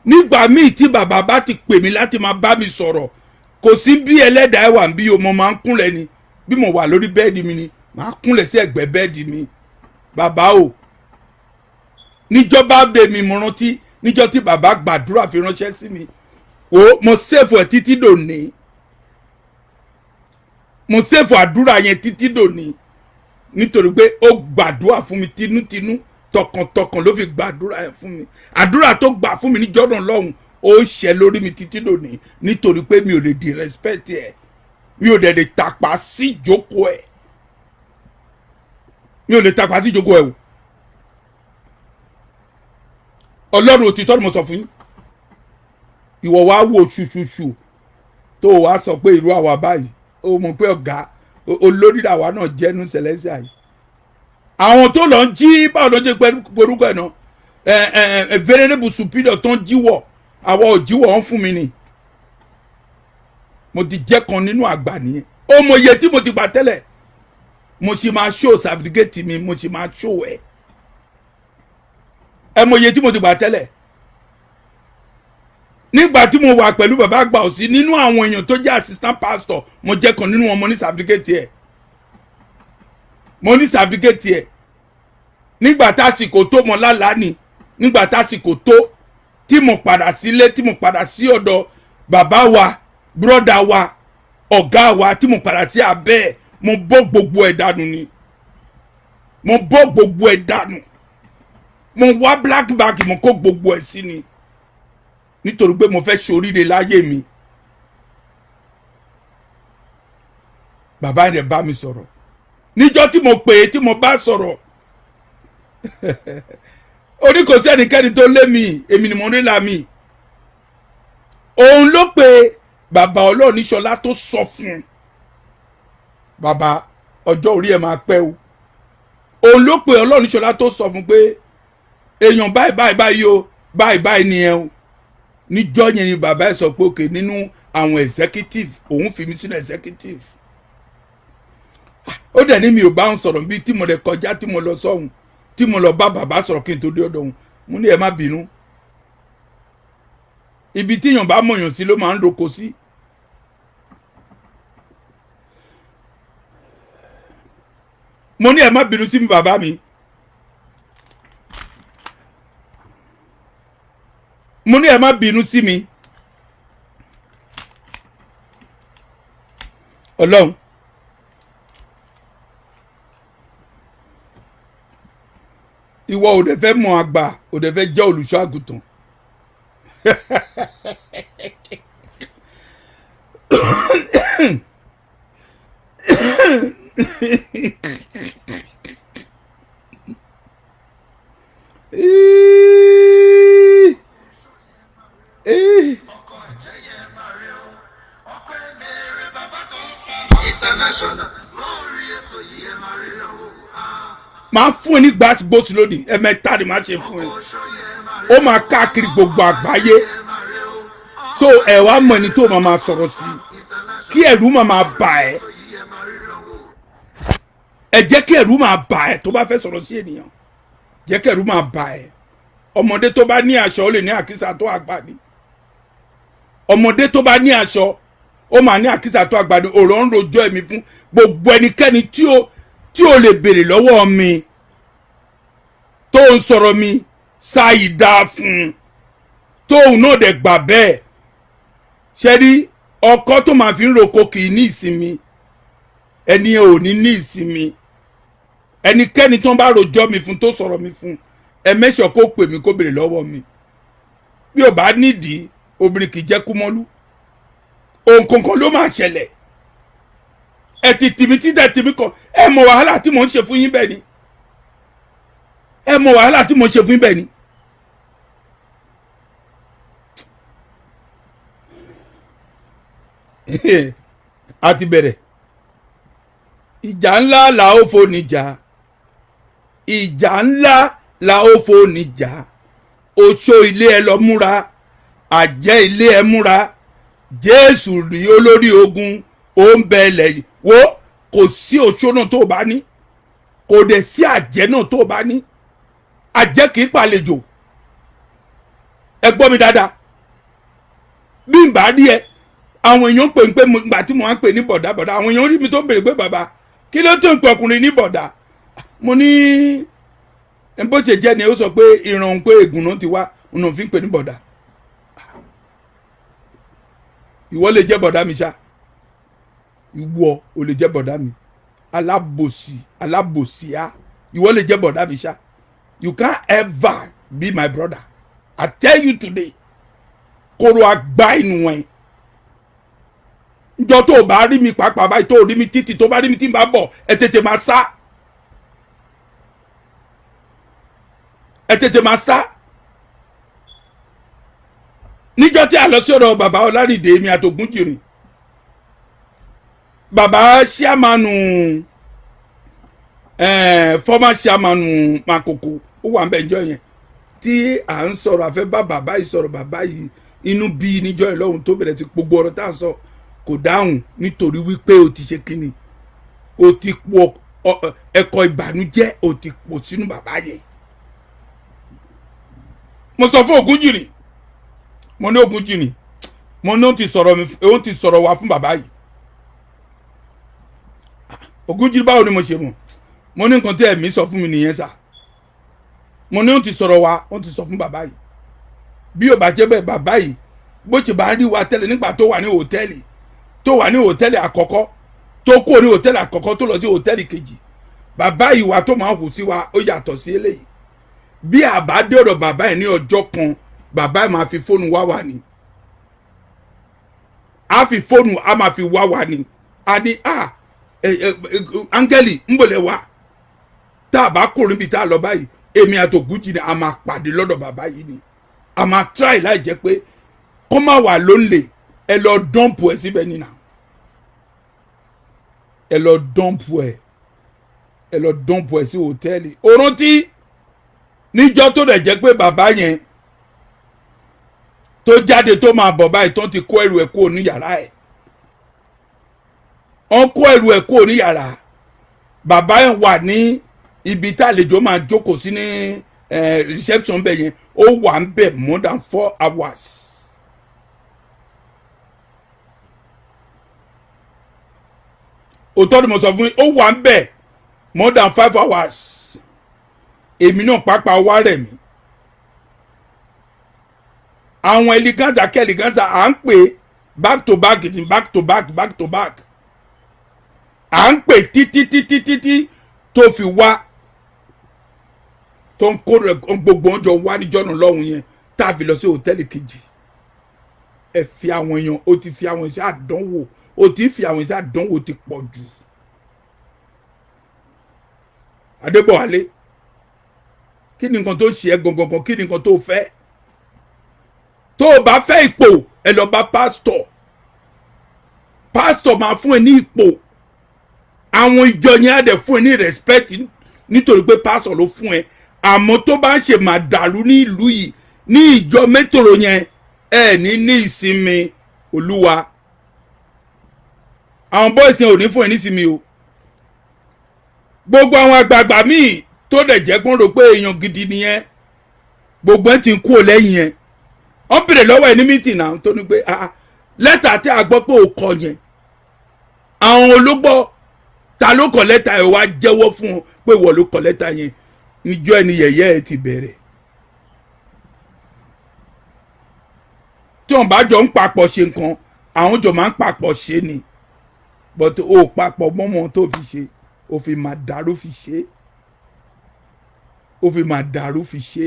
nígbà míì tí bàbá bá ti pè mí láti máa bá mi sọ̀rọ̀ kò sí bí ẹlẹ́dàá ẹ̀ wà ń bí o mo máa ń kúnlẹ̀ ni bí mo wà lórí bẹ́ẹ̀dì mi ni màá kúnlẹ̀ sí ẹ̀gbẹ́ bẹ́ẹ̀dì mi bàbá o níjọ́ bá dé mi mo rántí níjọ́ tí bàbá gbàdúrà fi ránṣẹ́ sí mi o mo sèfù ẹ̀ títí dòní mo sèfù àdúrà yẹn títí dòní nítorí pé ó gbàdúrà fún mi tinútinú tọkàntọkàn ló fi gbàdúrà yẹn fún mi àdúrà tó gbà fún mi níjọ́ náà lọ́hùn ó ṣẹ lórí mi títí dòní nítorí pé mi ò lè di respect ẹ mi ò dẹ̀ lè tàpá sí ìjókòó ẹ mi ò lè tàpá sí ìjókòó ẹ o Ọlọ́run òtítọ́ ni mo sọ fún yín ìwọ wá wò ṣùṣùṣù tó o wá sọ pé irú àwa báyìí o mọ̀ pé ọ̀gá olórí àwa náà jẹ́nu Celestia yìí àwọn tó lọ ń jí báwo ló jẹ́ porúkọ ẹ̀ náà venerable superior tó ń jíwọ̀ àwọn òjíwọ̀ ń fún mi ni mo ti jẹ́ kan nínú àgbà nìyẹn ó mọ iye tí mo ti gbà tẹ́lẹ̀ mo sì máa show certificate mi mo sì máa show ẹ mọ iye tí mo ti gbà tẹ́lẹ̀ nígbà tí mo wà pẹ̀lú bàbá àgbà òsì nínú àwọn èèyàn tó jẹ́ assistant pastor mo jẹ́ kan nínú wọn, mo ní certificate ẹ̀, mo ní certificate ẹ̀. Nígbà tásìkò tó mọ lálàá ni, nígbà tásìkò tó tí mo padà sílé, tí mo padà sí ọ̀dọ̀ bàbá wa, brọ́dà wa, ọ̀gá wa, tí mo padà sí abẹ́ ẹ̀, mo bọ́ gbogbo ẹ̀ dànù ni, mo bọ́ gbogbo ẹ̀ dànù, mo wá black bag mo kó gbogbo ẹ̀ sí ni, nítorí pé mo fẹ́ ṣoríire láyé mi. Bàbá rẹ̀ bá mi sọ̀rọ̀ níjọ́ tí mo pè é, tí mo bá sọ̀rọ̀ ó ní kò sí ẹnikẹ́ni tó lé mi, èmi ni mo rí là mí. Òun ló pe bàbá Ọlọ́runníṣọlá tó sọ fún bàbá, ọjọ́ orí ẹ̀ máa pẹ́ o. Òun ló pe Ọlọ́runníṣọlá tó sọ fún pé èèyàn báyìí báyìí báyìí o, báyìí báyìí ni ẹ o. Níjọ́ yẹn ni bàbá ẹ̀ sọ pé òkè nínú àwọn executive, òun fi mí sínú executive. Ó dẹ̀ ní mi ò bá ń sọ̀rọ̀ bí tí mo lè kọjá, tí mo lọ sọ́hun, tí mo lọ bá bàbá sọ̀rọ̀ kí n tó dé ọ̀dọ̀ òun. Mo ní ẹ má bínú, ibi tí èèyàn bá mọ̀yàn sí ló máa ń roko sí. Mo ní ẹ má bínú sí mi bàbá mi, mo ní ẹ má bínú sí mi. Ọlọ́run ìwọ ò dẹ̀ fẹ́ mọ àgbà, ò dẹ̀ fẹ́ jẹ́ olùṣọ́ àgùntàn. Máa fún ẹ ní gbàsígbòsí lónìí, ẹ̀mẹ́ta ni máa ṣe fún ẹ. Ó máa káàkiri gbogbo àgbáyé, so ẹ wá mọ ẹni tó máa sọ̀rọ̀ sí, kí ẹ̀rù máa bà ẹ́. Ẹ jẹ́ kí ẹ̀rù máa bà ẹ́ tó bá fẹ́ sọ̀rọ̀ sí ènìyàn, jẹ́ kí ẹ̀rù máa bà ẹ́. Ọmọdé tó bá ní aṣọ ó lè ní àkísà tó àgbà ni. Ọmọdé tó bá ní aṣọ ó máa ní àkísà tó àgbà ni. Ọ̀rọ̀ ń rojọ́ ẹ̀mí fún gbogbo ẹnikẹ́ni tí ó lè béèrè lọ́wọ́ mi, tó ń sọ̀rọ̀ mi ṣáì dáa fún, tóun náà dẹ̀ gbà bẹ́ẹ̀. Ṣé rí ọkọ tó máa fi ń roko kì í ní ìsinmi, ẹni ò ní ní ìsinmi. Ẹnikẹ́ni tó ń bá rojọ́ mi fún, tó sọ̀rọ̀ mi fún, ẹ mẹ́sọ̀ kó pè mí kó béèrè lọ́wọ́ mi. Bí ò bá nídìí, obìnrin kì í jẹ́ kúmọ́lú. Ohun kankan ló máa ṣẹlẹ̀. Ẹ ti tìmí títẹ̀ tìmí kan, ẹ mọ wàhálà tí mò ń ṣe fún yín bẹ́ẹ̀ ni. Ẹ mọ wàhálà tí mò ń ṣe fún yín bẹ́ẹ̀ ni. A ti bẹ̀rẹ̀. Ìjà ńlá la ó fò níjà. Ìjà ńlá la ó fò níjà. Oṣó ilé ẹ lọ múra, àjẹ́ ilé ẹ múra. Jésù rí olórí ogun, ó ń bẹ ilẹ̀ yìí. Wo kò sí oṣó náà tó bá ní, kò dẹ̀ sí àjẹ́ náà tó bá ní. Àjẹ́ kì í pàlejò. Ẹ gbọ́ mi dáadáa. Bí n bá rí ẹ, àwọn èèyàn pè ń pé ìgbà tí mo máa ń pè ní bọ̀dá bọ̀dá, àwọn èèyàn rí mi tó ń béèrè pé bàbá kí ló tó ń pè ọkùnrin ní bọ̀dá. Mo ní bó ṣe jẹ́ ni ó sọ pé ìran pé ègùn náà ti wá, òun náà fi ń pè ní bọ̀dá. Ìwọ lè jẹ́ bọ̀dá mi ṣá, ìwọ ò lè jẹ́ bọ̀dá mi. Alábòsí á, ìwọ lè jẹ́ bọ̀dá mi ṣá. You can't ever be my brother. I tell you today. Koro àgbá inú ẹ̀. Njọ́ tó bá rí mi pàápàá báyìí, tó rí mi títì, tó bá rí mi tí n bá bọ̀, ẹ tètè máa sá. Ẹ tètè máa sá. Níjọ́ tí a lọ sí ọ̀dọ̀ bàbá Ọlárìndé mi àtògúnjìrìn. Bàbá ṣíàmánu former ṣíàmánu Makoko, ó wà ń bẹ̀ njọ́ yẹn. Tí à ń sọ̀rọ̀ àfẹ́ bá bàbá yìí sọ̀rọ̀, bàbá yìí inú bí níjọ́ ìlọ́hun tó bẹ̀rẹ̀ sí gbogbo ọ̀rọ̀ tá à ń sọ kò dáhùn nítorí wípé o ti ṣe kíni, o ti pọ̀ ẹ̀kọ́ ìbànújẹ́, o ti pọ̀ sínú bàbá yẹn. Mo sọ fún Ògúnjìrì, mo ní Ògúnjìrìn mo ní ó ti sọ̀rọ̀ wá fún bàbá yìí. Ògúnjìrìn báwo ni mo ṣe mọ̀ mo ní nǹkan tí ẹ̀mí sọ fún mi nìyẹn sà. mo ní ó ti sọ̀rọ̀ wá ó ti sọ fún bàbá yìí bí ò bá jẹ́ bẹ́ẹ̀ bàbá yìí bó ṣe bá rí wa tẹ́lẹ̀ nígbà tó wà ní hòtẹ́ẹ̀lì àkọ́kọ́ tó kúrò ní hòtẹ́ẹ̀lì àkọ́kọ́ tó lọ sí hòtẹ́ẹ̀lì kejì bàbá yìí wa tó máa hù sí wa ó yàtọ̀ sí eléyìí. bí àbá dé ọ̀dọ̀ bàbá yìí ní ọjọ́ kan bàbá yìí máa fi fóònù wá wà ní. a fi fóònù a máa fi wá wà ní. a ní áńgẹ́lì ń bọ̀lẹ̀ wá tá a bá kúrò níbi tá a lọ báyìí èmi àti Ògúnjìrìn a máa pàdé lọ́dọ̀ bàbá yìí ni. a máa try láì jẹ́ pé kó má wà lónìí ẹ lọ dọ́ǹpù ẹ síbẹ̀ nínà ẹ lọ dọ́ǹpù ẹ sí hòtẹ́ẹ̀lì. ó rántí níjọ́ tó dẹ̀ jẹ́ pé bàbá yẹn tó jáde tó máa bọ̀ báyìí tó ti kó ẹrù ẹ̀ kúrò ní yàrá ẹ̀ wọ́n kó ẹrù ẹ̀ kúrò ní yàrá bàbá yẹn wà ní ibi tá àlejò máa jókòó sí ní reception bẹ̀ yẹn ó wà ń bẹ̀ more than 4 hours. òótọ́ ni mo sọ fún yín ó wà ń bẹ̀ more than 5 hours. èmi náà pàápàá wá rẹ̀ mí. àwọn eleganza kẹ́lẹ́ganza à ń pè back to back à ń pè títí tó fi wá tó ń kó gbogbo ọjọ́ wá níjọ́ náà lọ́hùn yẹn tá a fi lọ sí hòtẹ́ẹ̀lì kejì. ẹ fi àwọn èèyàn ó ti fi àwọn iṣẹ́ àdánwò ti pọ̀ jù. Adébọ̀wálé kí ni nǹkan tó ṣe ẹ́ gangan kí ni nǹkan tó fẹ́ tó o bá fẹ́ ipò ẹ lọ bá pásítọ̀ máa fún ẹ ní ipò àwọn ìjọ yẹn á dẹ̀ fún ẹ ní respect nítorí pé pásítọ̀ ló fún ẹ àmọ́ tó bá ń ṣe máa dàrú ní ìlú yìí ní ìjọ mẹ́tòrò yẹn ẹ ní ìsinmi Olúwa àwọn bọ́ọ̀sì yẹn ò ní fún ẹ ní ìsinmi o gbogbo àwọn àgbààgbà míì tó dẹ̀ jẹ́ kó rò pé èèyàn gidi nìyẹn gbogbo ẹ̀ ti ń kú ò lẹ́yìn yẹn wọ́n bèrè lọ́wọ́ ẹ̀ ní mítì náà tó ní pé lẹ́tà tí a gbọ́ pé ò kọ yẹn àwọn ológbọ́ ta ló kọ lẹ́tà ẹ̀ wá jẹ́wọ́ fún ọ pé ìwọ ló kọ lẹ́tà yẹn níjọ́ ẹni yẹ̀yẹ́ ẹ̀ ti bẹ̀rẹ̀ tí wọ́n bá jọ ń papọ̀ ṣe nǹkan àwọn jọ máa ń papọ̀ ṣe ni but ó papọ̀ mọ́mọ́ tó fi ṣe ó fi máa dàrú fi ṣe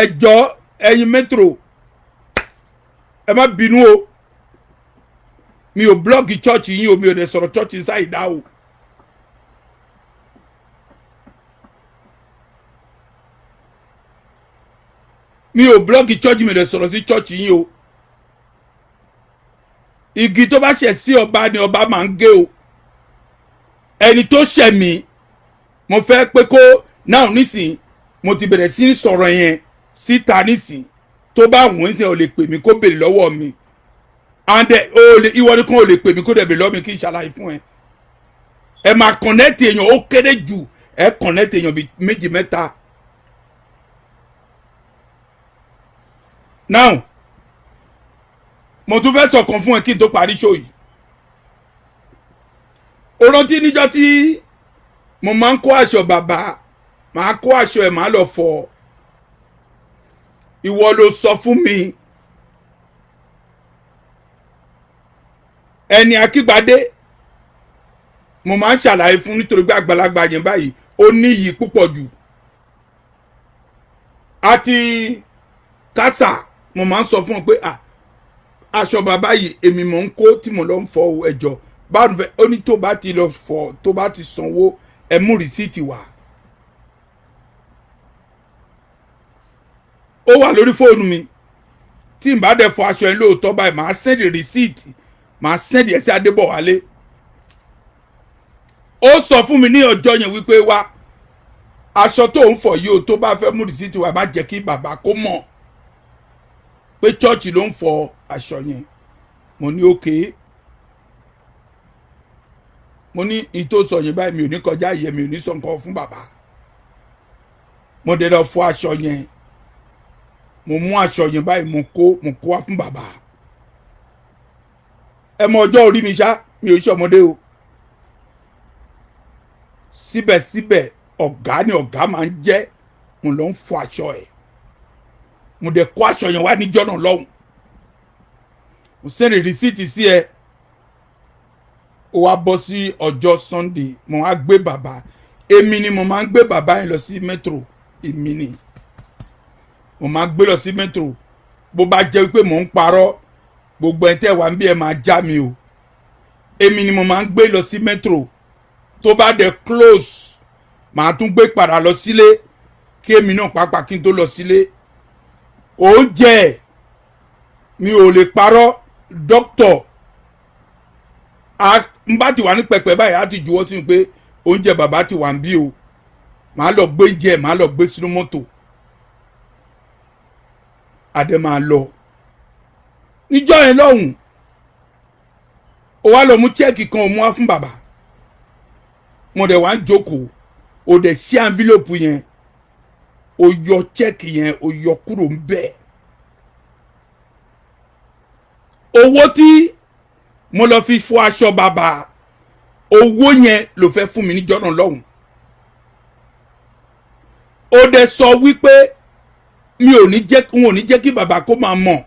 ẹjọ́ ẹ̀yin Metro ẹ má bínú o mi ò blọ́ọ̀gì church yín o mi ò dẹ̀ sọ̀rọ̀ church ṣáìdá o mi ò blọ́ọ̀gì church mi ò dẹ̀ sọ̀rọ̀ sí church yín o igi tó bá ṣẹ̀ sí ọba ni ọba máa ń gé o ẹni tó ṣẹ̀ mí mo fẹ́ pé kó náà nísìn mo ti bẹ̀rẹ̀ sí sọ̀rọ̀ yẹn síta nísìn tó bá wùn sí ò lè pè mí kó béèrè lọ́wọ́ mi and ìwọ ni kò lè pè mí kó dẹ̀ béèrè lọ́wọ́ mi kí n ṣàlàyé fún ẹ ẹ máa connect èèyàn ó kéré jù ẹ connect èèyàn bíi méjì mẹ́ta now mo tún fẹ́ sọ̀kan fún ẹ kí n tó parí show yìí ó rántí níjọ́ tí mo máa ń kó aṣọ bàbá màá kó aṣọ ẹ̀ màá lọ fọ̀ ìwọ ló sọ fún mi ẹni Akígbadé mo máa ń ṣàlàyé fún nítorí pé àgbàlagbà yẹn báyìí ó ní iyì púpọ̀ jù àti kásà mo máa ń sọ fún ọ pé aṣọ bàbá yìí èmi mò ń kó tí mo lọ ń fọ ẹjọ́ báwo fẹ́ ó ní tó bá ti lọ fọ tó bá ti sanwó ẹ mú rìsíìtì wá ó wà lórí fóònù mi tí n bá dẹ̀ fọ aṣọ yẹn lóòótọ́ báyìí màá sẹ́ndì rìsíìtì màá sẹ́ndì ẹ̀ sí Adébọ̀wálé ó sọ fún mi ní ọjọ́ yẹn wípé wá aṣọ tó ń fọ yìí o tó bá fẹ́ mú rìsíìtì wá má jẹ́ kí bàbá kó mọ̀ pé chọ́ọ̀chì ló ń fọ aṣọ yẹn mo ní okay mo ní ìtò sọ yẹn báyìí mi ò ní kọjá yẹ mi ò ní sọ nǹkan fún bàbá mo dẹ̀ lọ fọ aṣọ yẹn mo mú aṣọ yẹn báyìí mo kó wá fún bàbá. Ẹ mọ ọjọ́ orí mi ṣá, mi ò ṣe ọmọdé o. Síbẹ̀síbẹ̀ ọ̀gá ni ọ̀gá máa ń jẹ́, mo lọ ń fọ aṣọ ẹ̀. Mo dẹ̀ kó aṣọ yẹn wá níjọ́ náà lọ́hùn. Mo sẹ́ni rìsíìtì sí ẹ. Ó wá bọ́ sí ọjọ́ Sunday, mo wá gbé bàbá. Èmi ni mo máa ń gbé bàbá yẹn lọ sí metro. Èmi ni mo máa ń gbé lọ sí metro. Bó bá jẹ́ wípé mò ń parọ́, gbogbo ẹ̀ tẹ́ wà ń bí ẹ máa já mi o. Èmi ni mo máa ń gbé lọ sí metro. Tó bá dẹ̀ close, màá tún gbé padà lọ sílé kí èmi náà pàápàá kí n tó lọ sílé. Oúnjẹ mi ò lè parọ́, dókítà n bá ti wà ní pẹpẹ báyìí á ti juwọ́ sí mi pé oúnjẹ bàbá ti wà ń bí o. Màá lọ gbé jẹ, màá lọ gbé sínú mọ́tò. Adé máa lọ. Níjọ́ yẹn lọ́hùn, ó wá lọ mú chẹ́ẹ̀kì kan ó mú wá fún bàbá. Mo dẹ̀ wá ń jókòó, ó dẹ̀ ṣí envelope yẹn, ó yọ chẹ́ẹ̀kì yẹn, ó yọ kúrò ń bẹ́ẹ̀. Owó tí mo lọ fi fọ aṣọ bàbá, owó yẹn ló fẹ́ fún mi níjọ́ náà lọ́hùn. Ó dẹ̀ sọ wípé n ò ní jẹ́ kí bàbá kó máa mọ̀.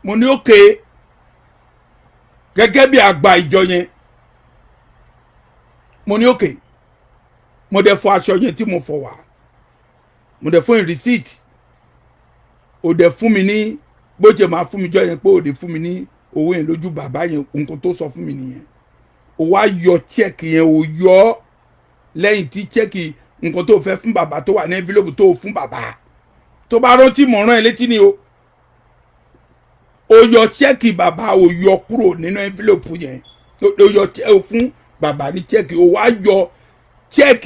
Mo ní òkè, gẹ́gẹ́ bí àgbà ìjọ yẹn. Mo ní òkè, mo dẹ̀ fọ aṣọ yẹn tí mo fọ wá. Mo dẹ̀ fún receipt. Ó dẹ̀ fún mi ní bó jẹ́ máa fún mi jọ yẹn pé ó dẹ̀ fún mi ní owó yẹn lójú bàbá yẹn, nǹkan tó sọ fún mi nìyẹn. Ó wá yọ check yẹn, ó yọ lẹ́yìn tí check nǹkan tó fẹ́ fún bàbá tó wà ní envelope tó fún bàbá. Tó bá rántí mo rán ẹ létí ni o. Ó yọ check bàbá, ó yọ kúrò nínú envelope yẹn. Ó yọ fún bàbá ní check, ó wá yọ check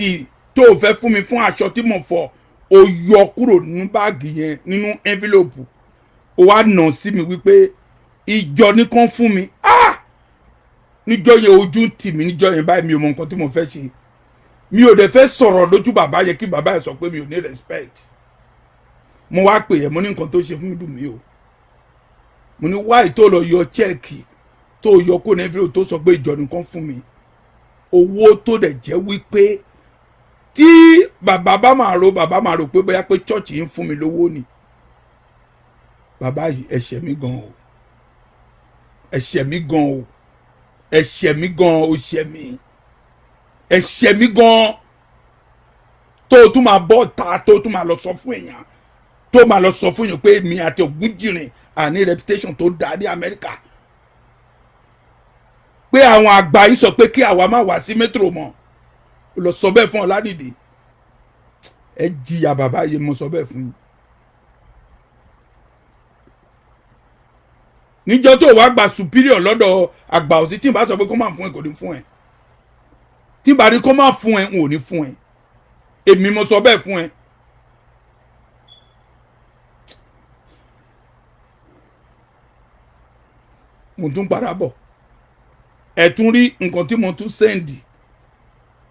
tó fẹ́ fún mi fún aṣọ tí mo fọ, ó yọ kúrò nínú báàgì yẹn, nínú envelope. Ó wá nà sí mi wípé ìjọ ní kàn fún mi. Níjọ́ yẹn ojú ń tì mí, níjọ́ yẹn báyìí mi ò mọ nǹkan tí mo fẹ́ ṣe. Mi ò dẹ̀ fẹ́ sọ̀rọ̀ lójú bàbá yẹn kí bàbá yẹn sọ pé mi ò ní respect. Mo wá pè yẹn, mo ní nǹkan tó ṣe fún mi dùn mí o. Mo ní wáì tó lọ yọ chẹ́ẹ̀kì tó yọ kó ní envelope tó sọ pé ìjọ nìkan fún mi. Owó tó dẹ̀ jẹ́ wípé tí bàbá máa rò pé bóyá pé church ń fún mi lówó ni. Bàbá yìí ẹ̀ṣẹ̀ mi gan o. Ẹ̀ṣẹ̀ mi gan o. Ẹ̀ṣẹ̀ mi gan o, ṣẹ̀ mi. Ẹ̀ṣẹ̀ mi gan. Tó tún máa bọ́ ta, tó tún máa lọ sọ fún èèyàn. Tó máa lọ sọ fún èèyàn pé mi àti Ògúnjìrìn àní reputation tó dáa ní Amẹ́ríkà. Pé àwọn àgbà yìí sọ pé kí àwa má wá sí metro mọ́. Ó lọ sọ bẹ́ẹ̀ fún Ọlánìdé. Ẹ jìyà bàbá yìí, mo sọ bẹ́ẹ̀ fún yín. Níjọ́ tó wá gba superior lọ́dọ̀ àgbà òsì tí n bá sọ pé kó má fún ẹ kò ní fún ẹ. Tí n bá rí kó má fún ẹ, n ò ní fún ẹ. Èmi mo sọ bẹ́ẹ̀ fún ẹ. Mo tún padà bọ̀. Ẹ tún rí nǹkan tí mo tún sẹ́ndì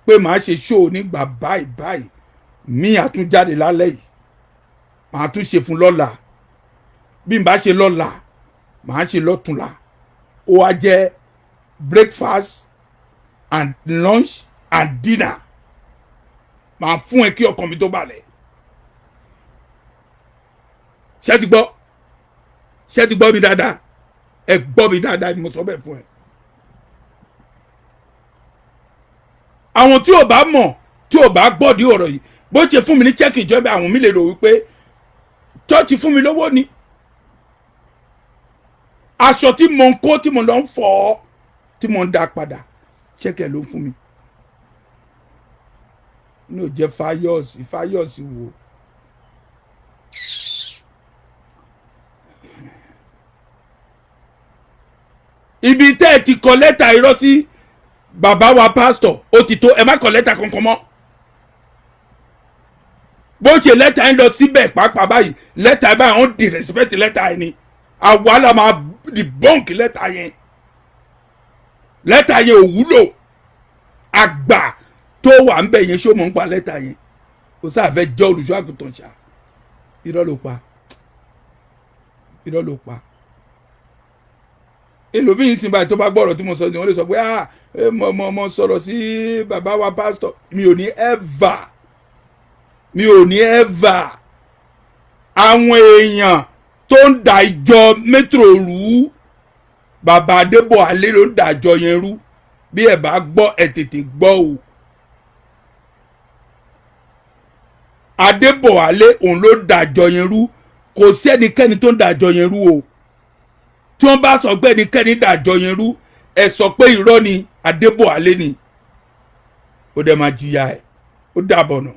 pé màá ṣe show nígbà báyìí. Mi àtúnjáde lálẹ́ yìí. Màá tún ṣe fún lọ́la. Bí n bá ṣe lọ́la, màá ṣe lọ́tùnla. Ó wá jẹ́ breakfast and lunch and dinner. Màá fún ẹ kí ọkàn mi tó balẹ̀. Ṣé ti gbọ́? Ṣé ti gbọ́ mi dáadáa? Ẹ gbọ́ mi dáadáa ni mo sọ bẹ́ẹ̀ fún ẹ. Àwọn tí ò bá mọ̀, tí ò bá gbọ́dí ọ̀rọ̀ yìí, bó ṣe fún mi ní check ìjọba, àwọn mi lè rò wípé church fún mi lówó ni. Aṣọ tí mo ń kó, tí mo lọ ń fọ̀, tí mo ń dá padà, check ẹ ló fún mi. Ní ò jẹ́ fáyọ̀sì wo. Ibi tẹ́ ẹ ti kọ lẹ́tà irọ́ sí bàbá wa pásítọ̀, ó ti tó, ẹ má kọ lẹ́tà kankan mọ́. Bó ṣe lẹ́tà ń lọ síbẹ̀ pàápàá báyìí, lẹ́tà báyìí wọ́n di respect lẹ́tà ẹni. Àwa la máa debunk lẹ́tà yẹn. Lẹ́tà yẹn ò wúlò. Àgbà tó wà ń bẹ̀ yẹn ṣó mọ̀ ń pa lẹ́tà yẹn. Ó sáà fẹ́ jẹ́ olùṣọ́ àgùntàn ṣá. Irọ́ ló pa. irọ́ ló pa. Ẹlòmíín sì báyìí tó bá gbọ́rọ̀ tí mo sọ ni wọ́n lè sọ pé mo sọ̀rọ̀ sí bàbá wa pásítọ̀. Mi ò ní ever àwọn èèyàn tó ń da ìjọ Metro rú, bàbá Adébọ̀wálé ló ń da ìjọ yẹn rú. Bí ẹ bá gbọ́ ẹ tètè gbọ́ o. Adébọ̀wálé òun ló ń da ìjọ yẹn rú. Kò sí ẹnikẹ́ni tó ń da ìjọ yẹn rú o. Tí wọ́n bá sọ pé ẹnikẹ́ni da ìjọ yẹn rú, ẹ sọ pé irọ́ ni, Adébọ̀wálé ni. Ó dẹ̀ máa jìyà ẹ̀. Ó dàbọ̀ nà.